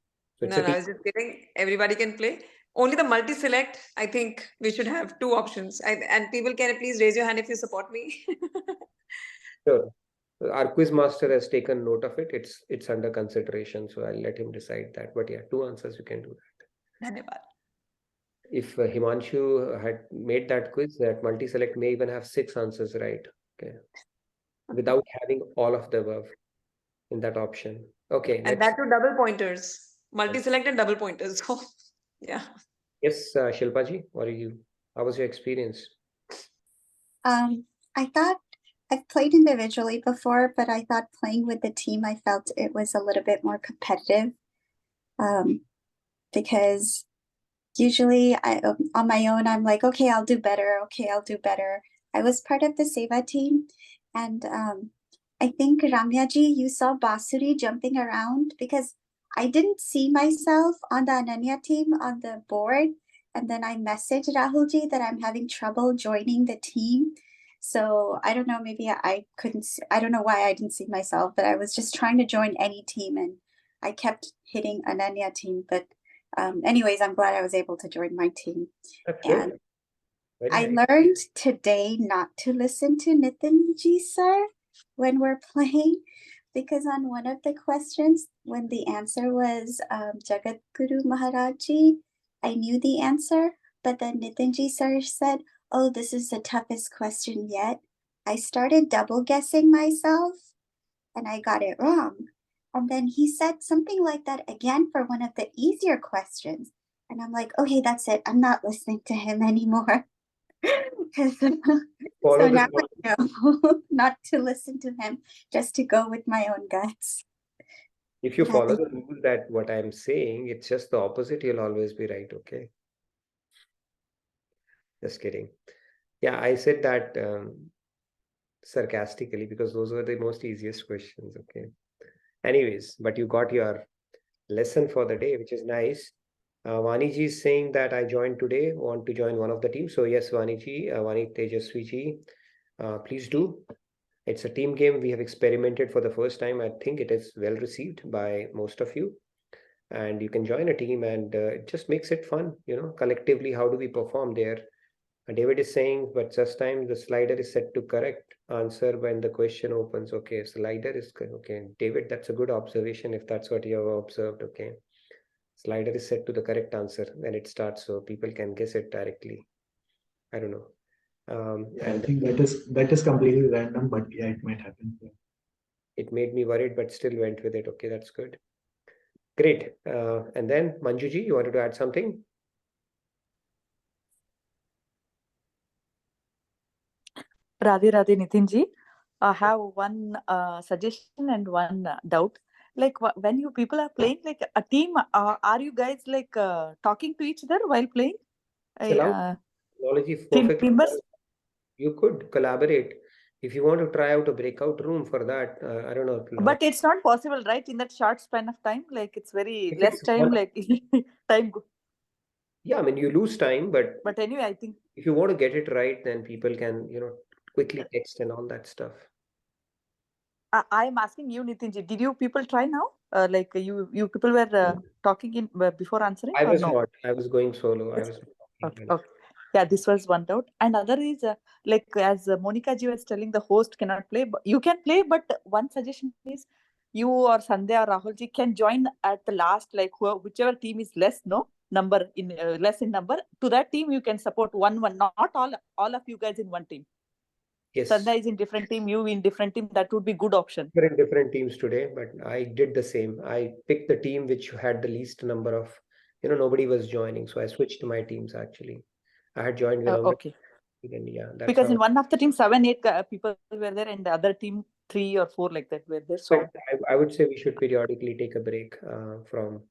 So No, I was just kidding. Everybody can play. Only the multi-select, I think we should have 2 options. And people can please raise your hand if you support me. Sure. Our quiz master has taken note of it. It's under consideration. So I'll let him decide that. But yeah, 2 answers, you can do that. If Himanshu had made that quiz, that multi-select may even have 6 answers right. Okay. Without having all of the above in that option. Okay. And that too double pointers. Multi-select and double pointers. So yeah. Yes, Shilpa ji, how was your experience? I thought I've played individually before, but I thought playing with the team, I felt it was a little bit more competitive. Because usually on my own, I'm like, okay, I'll do better. Okay, I'll do better. I was part of the Seva team. And I think Ramyaji, you saw Basuri jumping around because I didn't see myself on the Ananya team on the board. And then I messaged Rahulji that I'm having trouble joining the team. So I don't know, maybe I don't know why I didn't see myself, but I was just trying to join any team and I kept hitting Ananya team. But anyways, I'm glad I was able to join my team. And I learned today not to listen to Nitinji sir when we're playing, because on one of the questions, when the answer was Jagat Guru Maharaji, I knew the answer, but then Nitinji sir said, oh, this is the toughest question yet. I started double guessing myself and I got it wrong. And then he said something like that again for one of the easier questions. And I'm like, okay, that's it. I'm not listening to him anymore. So now I know not to listen to him, just to go with my own guts. If you follow the rule that what I'm saying, it's just the opposite, you'll always be right, okay? Just kidding. Yeah, I said that sarcastically because those were the most easiest questions, okay? Anyways, but you got your lesson for the day, which is nice. Vaniji is saying that I joined today, want to join one of the teams. So yes, Vaniji, Vani Tejaswiji, please do. It's a team game. We have experimented for the first time. I think it is well received by most of you. And you can join a team and it just makes it fun, collectively, how do we perform there? David is saying, but just time the slider is set to correct answer when the question opens. Okay, slider is good. Okay, David, that's a good observation if that's what you have observed. Okay. slider is set to the correct answer, then it starts, so people can guess it directly. I don't know. I think that is completely random, but yeah, it might happen. It made me worried, but still went with it. Okay, that's good. Great. And then Manjuji, you wanted to add something? Radhe Radhe Nitinji, I have one suggestion and one doubt. Like when you people are playing like a team, are you guys like talking to each other while playing? It's allowed. Technology is Team perfect. members? You could collaborate. If you want to try out a breakout room for that, I don't know. But it's not possible, right? In that short span of time, like it's very If less it's time, like time. Yeah, I mean, you lose time, but anyway, I think if you want to get it right, then people can, quickly text and all that stuff. I am asking you, Nitinji, did you people try now? Like you people were talking in before answering? I was or no? not. I was going solo. I was. Okay. Yeah, this was one doubt. And other is like as Monica ji was telling, the host cannot play. But you can play, but one suggestion is you or Sandhya or Rahul ji can join at the last, like whichever team is less number in less in number. To that team you can support one. Not all of you guys in one team. Yes. Sandhya is in different team, you in different team. That would be good option. We're in different teams today, but I did the same. I picked the team which had the least number of, nobody was joining, so I switched my teams actually. I had joined with Okay. Then yeah, that's because how in one of the team 7-8 people were there, and the other team 3 or 4 like that were there. So I would say we should periodically take a break from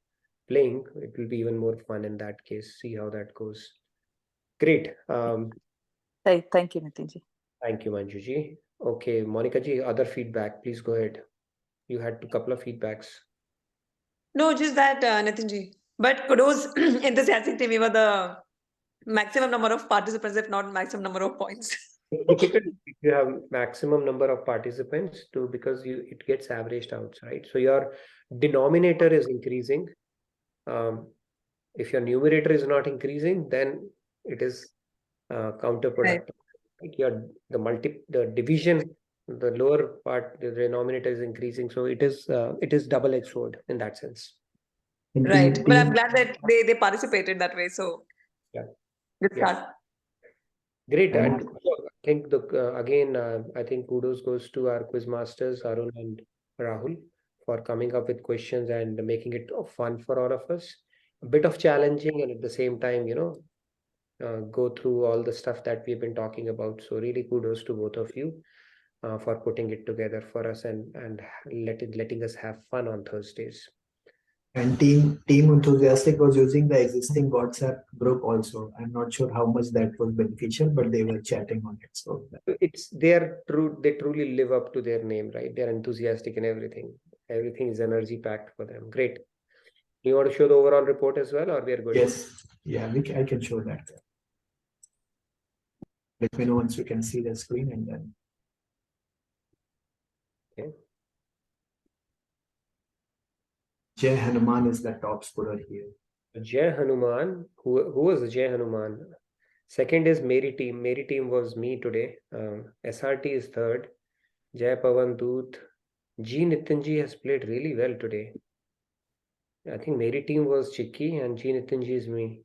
playing. It will be even more fun in that case. See how that goes. Great. Thank you, Nitinji. Thank you, Manjuji. Okay, Monica ji, other feedback, please go ahead. You had a couple of feedbacks. No, just that, Nitinji. But kudos, enthusiastic team. We were the maximum number of participants, if not maximum number of points. It's difficult if you have maximum number of participants because it gets averaged out, right? So your denominator is increasing. If your numerator is not increasing, then it is counterproductive. Right? The division, the lower part, the denominator is increasing, so it is double-edged sword in that sense. Right, but I'm glad that they participated that way. So yeah, good start. Great, and I think again, I think kudos goes to our quiz masters Arun and Rahul for coming up with questions and making it fun for all of us. A bit of challenging, and at the same time, go through all the stuff that we've been talking about. So really kudos to both of you for putting it together for us and letting us have fun on Thursdays. And team enthusiastic was using the existing WhatsApp group also. I'm not sure how much that was beneficial, but they were chatting on it. So they truly live up to their name, right? They're enthusiastic in everything. Everything is energy packed for them. Great. Do you want to show the overall report as well, or we are good? Yes. Yeah, I can show that. Let me know once you can see the screen and then. Okay. Jai Hanuman is the top scorer here. Jai Hanuman, who was the Jai Hanuman? Second is Mary Team. Mary Team was me today. SRT is third. Jai Pavan Doot. G Nitinji has played really well today. I think Mary Team was Chikki and G Nitinji is me.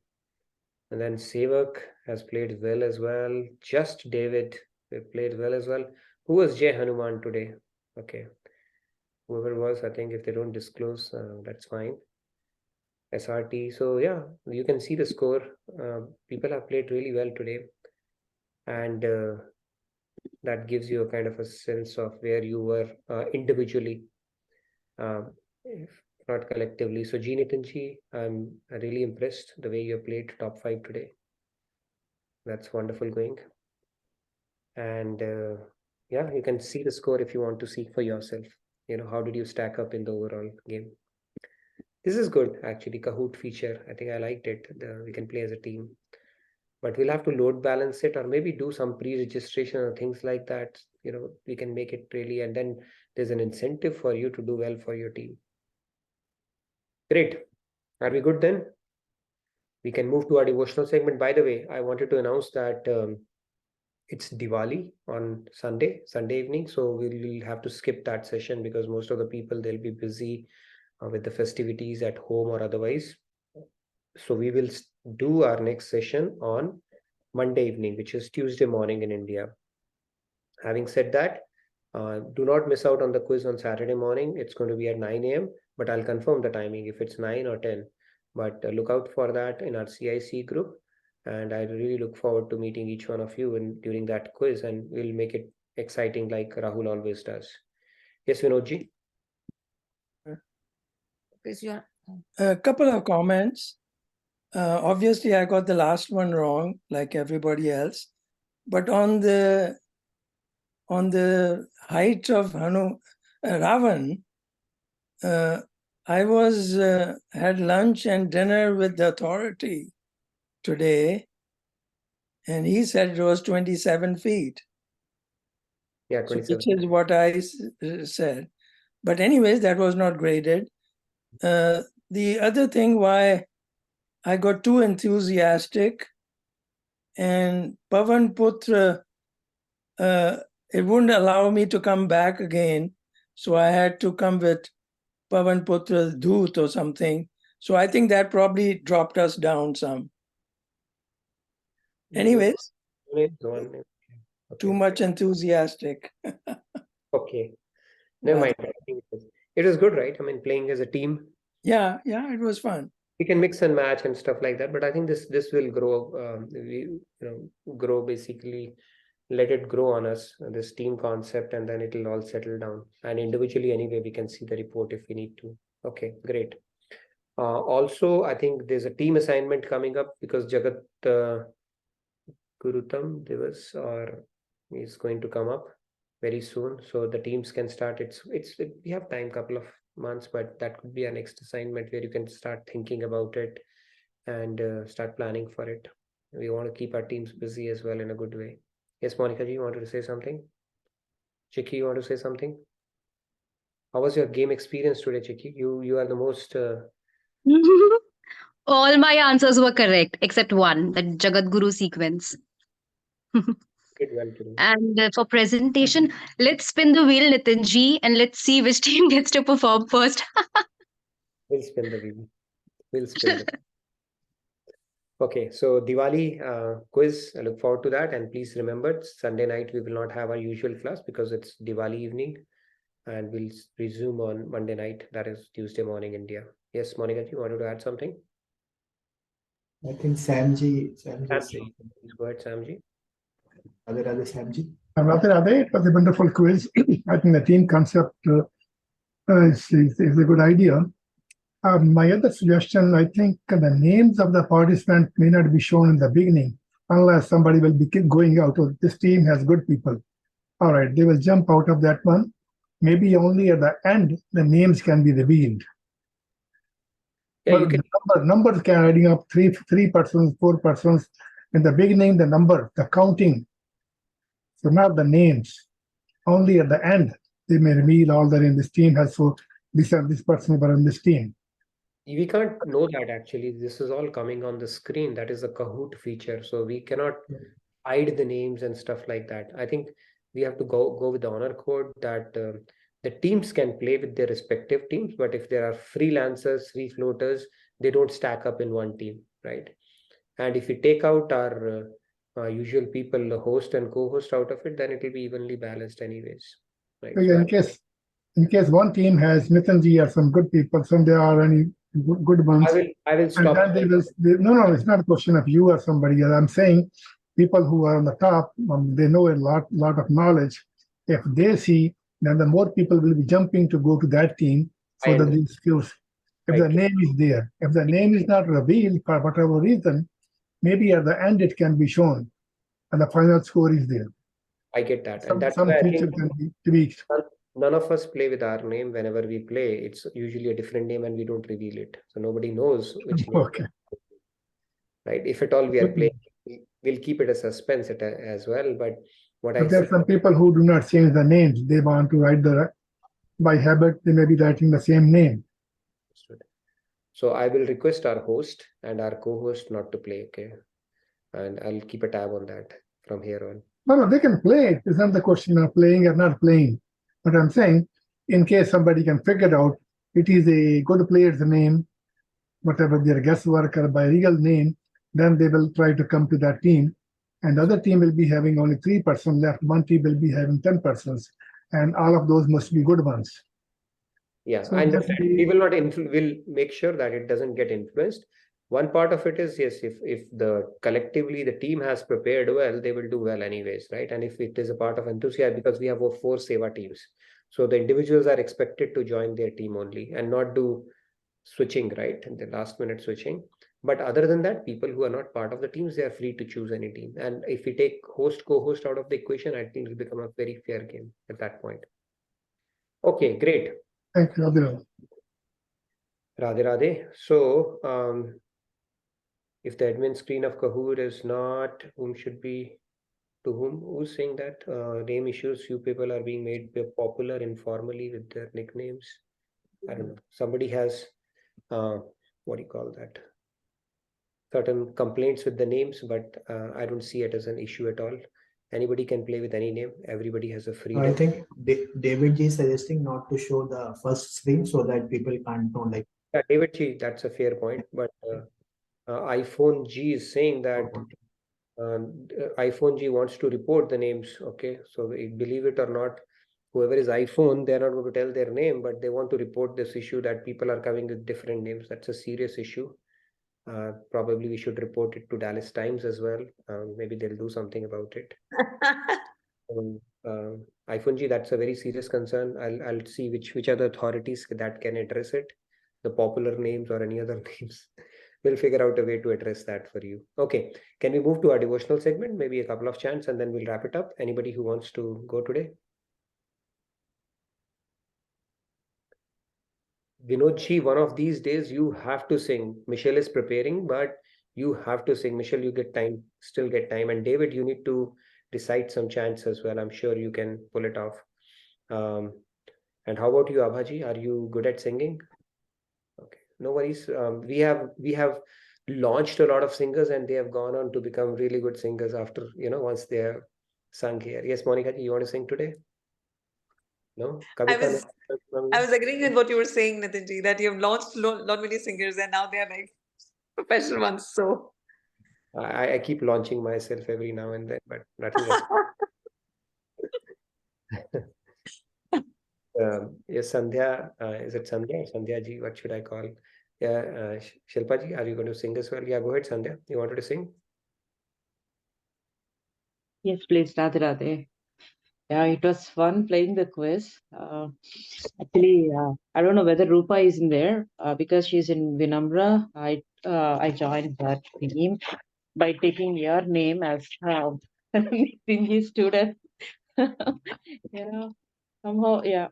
And then Sevak has played well as well. Just David played well as well. Who was Jai Hanuman today? Okay. Whoever was, I think if they don't disclose, that's fine. SRT. So yeah, you can see the score. People have played really well today. And that gives you a kind of a sense of where you were individually, if not collectively. So G Nitinji, I'm really impressed the way you played top 5 today. That's wonderful going. And yeah, you can see the score if you want to see for yourself. How did you stack up in the overall game? This is good, actually. Kahoot feature. I think I liked it. We can play as a team. But we'll have to load balance it or maybe do some pre-registration or things like that. We can make it really, and then there's an incentive for you to do well for your team. Great. Are we good then? We can move to our devotional segment. By the way, I wanted to announce that it's Diwali on Sunday evening. So we'll have to skip that session because most of the people, they'll be busy with the festivities at home or otherwise. So we will do our next session on Monday evening, which is Tuesday morning in India. Having said that, do not miss out on the quiz on Saturday morning. It's going to be at 9 a.m., but I'll confirm the timing if it's 9 or 10. But look out for that in our CIC group. And I really look forward to meeting each one of you during that quiz, and we'll make it exciting like Rahul always does. Yes, Vinodji? A couple of comments. Obviously, I got the last one wrong, like everybody else. But on the height of Ravan, I had lunch and dinner with the authority today, and he said it was 27 feet. Yeah, 27. So which is what I said. But anyways, that was not graded. The other thing why I got too enthusiastic, and Pavan Putra, it wouldn't allow me to come back again. So I had to come with Pavan Putra Dhoot or something. So I think that probably dropped us down some. Anyways, too much enthusiastic. Okay. Never mind. I think it was good, right? I mean, playing as a team. Yeah, it was fun. We can mix and match and stuff like that, but I think this will grow. Grow basically. Let it grow on us, this team concept, and then it'll all settle down. And individually, anyway, we can see the report if we need to. Okay, great. Also, I think there's a team assignment coming up because Jagat Gurutam Divas is going to come up very soon. So the teams can start. We have time, couple of months, but that could be our next assignment where you can start thinking about it and start planning for it. We want to keep our teams busy as well in a good way. Yes, Monica ji, you wanted to say something? Chiki, you want to say something? How was your game experience today, Chiki? You are the most... All my answers were correct, except one, the Jagat Guru sequence. Did well today. And for presentation, let's spin the wheel, Nitinji, and let's see which team gets to perform first. We'll spin the wheel. We'll spin it. Okay, so Diwali quiz, I look forward to that. And please remember, Sunday night we will not have our usual class because it's Diwali evening, and we'll resume on Monday night, that is Tuesday morning India. Yes, Monica, you wanted to add something? I think Samji. Please go ahead, Samji. Radhe Samji. Radhe, it was a wonderful quiz. I think the team concept is a good idea. My other suggestion, I think the names of the participants may not be shown in the beginning unless somebody will be going out. Oh, this team has good people. All right, they will jump out of that one. Maybe only at the end, the names can be revealed. Yeah, you can... numbers can adding up three persons, 4 persons. In the beginning, the number, the counting. So not the names. Only at the end, they may reveal all that in this team has so this person were in this team. We can't know that actually. This is all coming on the screen. That is the Kahoot feature. So we cannot hide the names and stuff like that. I think we have to go with the honor code that the teams can play with their respective teams. But if there are freelancers, free floaters, they don't stack up in one team, right? And if we take out our usual people, the host and co-host out of it, then it will be evenly balanced anyways. Right? So yeah, in case one team has Nitinji or some good people, some there are any good ones. I will stop. And then no, it's not a question of you or somebody else. I'm saying people who are on the top, they know a lot of knowledge. If they see, then the more people will be jumping to go to that team so that these skills. If the name is there, if the name is not revealed for whatever reason, maybe at the end it can be shown, and the final score is there. I get that, and that's why I think can be tweaked. None of us play with our name. Whenever we play, it's usually a different name, and we don't reveal it, so nobody knows which name. Okay. Right? If at all we are playing, we'll keep it a suspense as well. But there are some people who do not change the names. They want to write by habit. They may be writing the same name. So I will request our host and our co-host not to play, okay? And I'll keep a tab on that from here on. No, they can play. It's not the question of playing or not playing. But I'm saying, in case somebody can figure it out, it is a good player's name. whatever their guesswork or by real name, then they will try to come to that team. And the other team will be having only 3 persons left. One team will be having 10 persons. And all of those must be good ones. Yeah, So and definitely- we will not will make sure that it doesn't get influenced. One part of it is, yes, if the collectively the team has prepared well, they will do well anyways, right? And if it is a part of enthusiasm, because we have 4 Seva teams, so the individuals are expected to join their team only and not do switching, right? And the last minute switching. But other than that, people who are not part of the teams, they are free to choose any team. And if we take host, co-host out of the equation, I think it will become a very fair game at that point. Okay, great. Thank you, Radhe. Radhe Radhe. So, if the admin screen of Kahoot is not, whom should be, to whom, who's saying that? Name issues, few people are being made popular informally with their nicknames. I don't know. Somebody has, what do you call that? Certain complaints with the names, but I don't see it as an issue at all. Anybody can play with any name. Everybody has a freedom. I think David G is suggesting not to show the first screen so that people can't know. Like, yeah, David G, that's a fair point. But iPhone G is saying that iPhone G wants to report the names. Okay, so believe it or not, whoever is iPhone, they're not going to tell their name, but they want to report this issue that people are coming with different names. That's a serious issue. Probably we should report it to Dallas Times as well. Maybe they'll do something about it. iPhone G, that's a very serious concern. I'll see which are the authorities that can address it, the popular names or any other names. We'll figure out a way to address that for you. Okay, can we move to our devotional segment? Maybe a couple of chants and then we'll wrap it up. Anybody who wants to go today? Vinodji, one of these days you have to sing. Michelle is preparing, but you have to sing. Michelle, you get time, still get time. And David, you need to recite some chants as well. I'm sure you can pull it off. And how about you, Abhaji? Are you good at singing? Okay, no worries. We have launched a lot of singers and they have gone on to become really good singers after, once they have sung here. Yes, Monica, you want to sing today? No? I was agreeing with what you were saying, Nitinji, that you've launched lot many singers and now they are like professional ones. So I keep launching myself every now and then, but nothing else. Yes, Sandhya, is it Sandhya or Sandhya ji? What should I call? Yeah, Shilpa ji, are you going to sing as well? Yeah, go ahead, Sandhya. You wanted to sing? Yes, please, Radhe Radhe. Yeah, it was fun playing the quiz. Actually, I don't know whether Rupa is in there because she's in Vinamra. I joined that team by taking your name as Nitinji student. Yeah, somehow, yeah.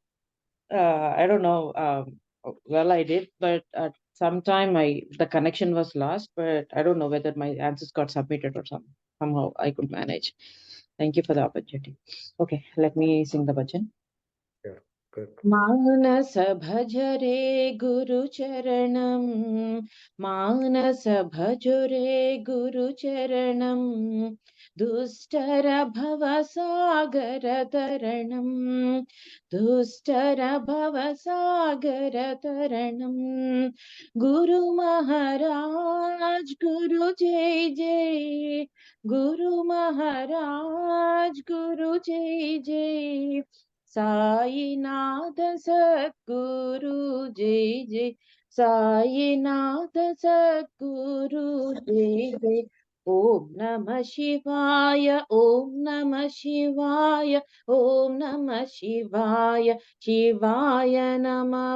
I don't know. Well, I did, but at some time the connection was lost. But I don't know whether my answers got submitted or somehow I could manage. Thank you for the opportunity. Okay, let me sing the bhajan. Yeah, good. मानस भजरे गुरु चरणम मानस भजरे गुरु चरणम दुष्टर भव सागर तरणम दुष्टर भव सागर तरणम गुरु महाराज गुरु जय जय गुरु महाराज गुरु जय जय साईनाथ सद्गुरु जय जय साईनाथ सद्गुरु जय जय ओम नमः शिवाय ओम नमः शिवाय ओम नमः शिवाय शिवाय नमः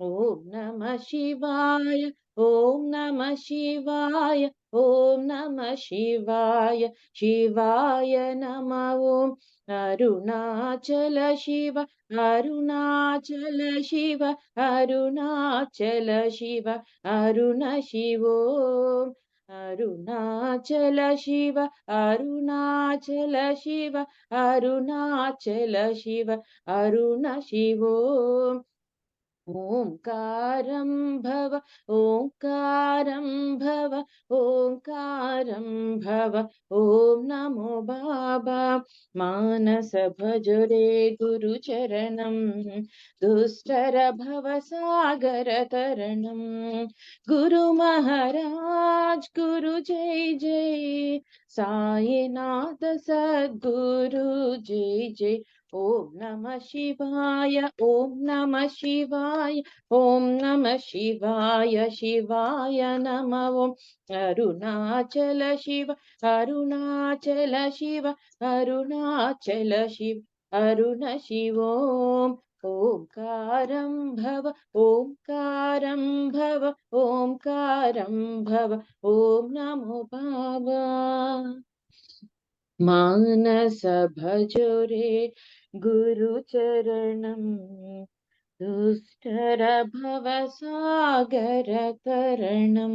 ओम नमः शिवाय ओम नमः शिवाय ओम नमः शिवाय शिवाय नमः ओम अरुणाचल शिव अरुणाचल शिव अरुणाचल शिव अरुण शिवो अरुणाचल शिव अरुणाचल शिव अरुणाचल शिव अरुण शिवो ओङ्कारं भव ओङ्कारं भव ओङ्कारं भव ॐ नमो बाबा मानस भज रे गुरुचरणं दुष्कर भव सागर तरणं गुरु महाराज गुरु जय जय साईनाथ सद्गुरु जय जय ॐ नमः शिवाय ॐ नमः शिवाय ॐ नमः शिवाय शिवाय नमः ॐ अरुणाचल शिव अरुणाचल शिव अरुणाचल शिव अरुण शिव ओङ्कारं भव ओङ्कारं भव ओङ्कारं भव ॐ नमो बाबा मानस भजो रे गुरुचरणं दुष्कर भव सागर तरणं.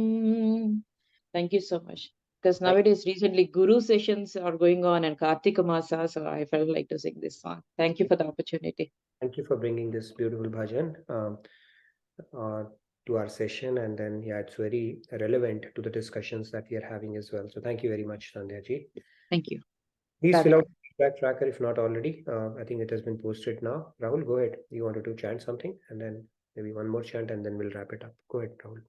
Thank you so much. Because nowadays, recently, Guru sessions are going on and Kartika Masa, so I felt like to sing this song. Thank you for the opportunity. Thank you for bringing this beautiful bhajan to our session, and then it's very relevant to the discussions that we are having as well. So thank you very much, Sandhya ji. Thank you. Please fill out the feedback tracker if not already. I think it has been posted now. Rahul, go ahead. You wanted to chant something, and then maybe one more chant, and then we'll wrap it up. Go ahead, Rahul.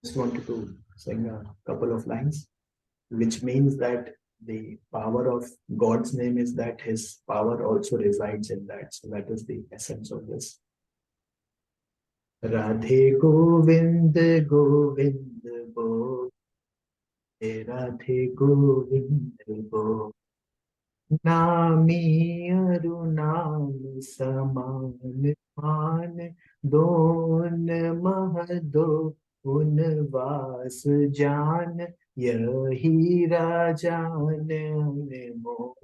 Just wanted to sing a couple of lines, which means that the power of God's name is that His power also resides in that. So that is the essence of this. Radhe Govind Govind Bo, Radhe Govind Bo, Nami Arunam Saman Man Don Mahado Unvas Jan Yahi Rajan Mo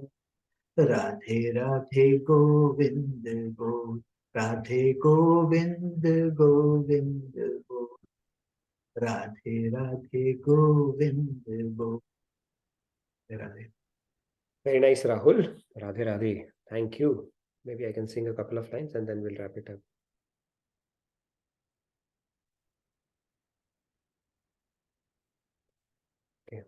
Radhe Radhe Govind Go Radhe Govind Govind Go Radhe Radhe Govind Go Radhe. Very nice, Rahul. Radhe Radhe. Thank you. Maybe I can sing a couple of lines and then we'll wrap it up. Okay.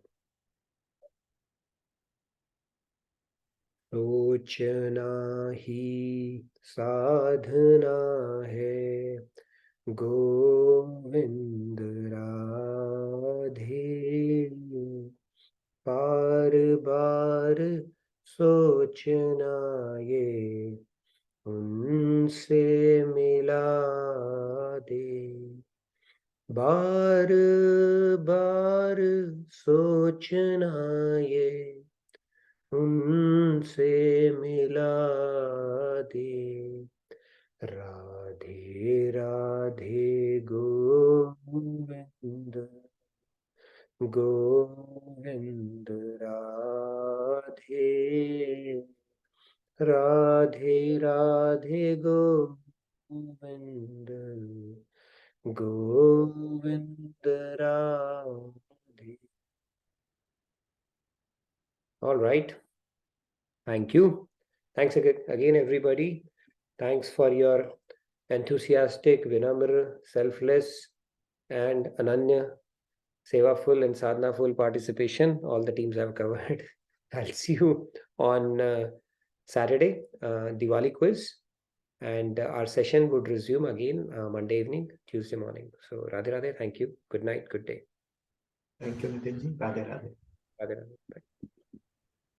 सोचना ही साधना है गोविंद राधे बार बार सोचना ये उनसे मिला दे बार बार सोचना ये उनसे मिला दे Radhe Radhe Govind Govind Radhe Radhe Radhe Govind Govind Radhe. All right. Thank you. Thanks again, everybody. Thanks for your enthusiastic, vinamra, selfless, and ananya, sevaful, and sadhanaful participation. All the teams have covered. I'll see you on Saturday, Diwali quiz. And our session would resume again Monday evening, Tuesday morning. So, Radhe Radhe, thank you. Good night, good day. Thank you, Nitinji. Radhe Radhe. Radhe Radhe. Bye.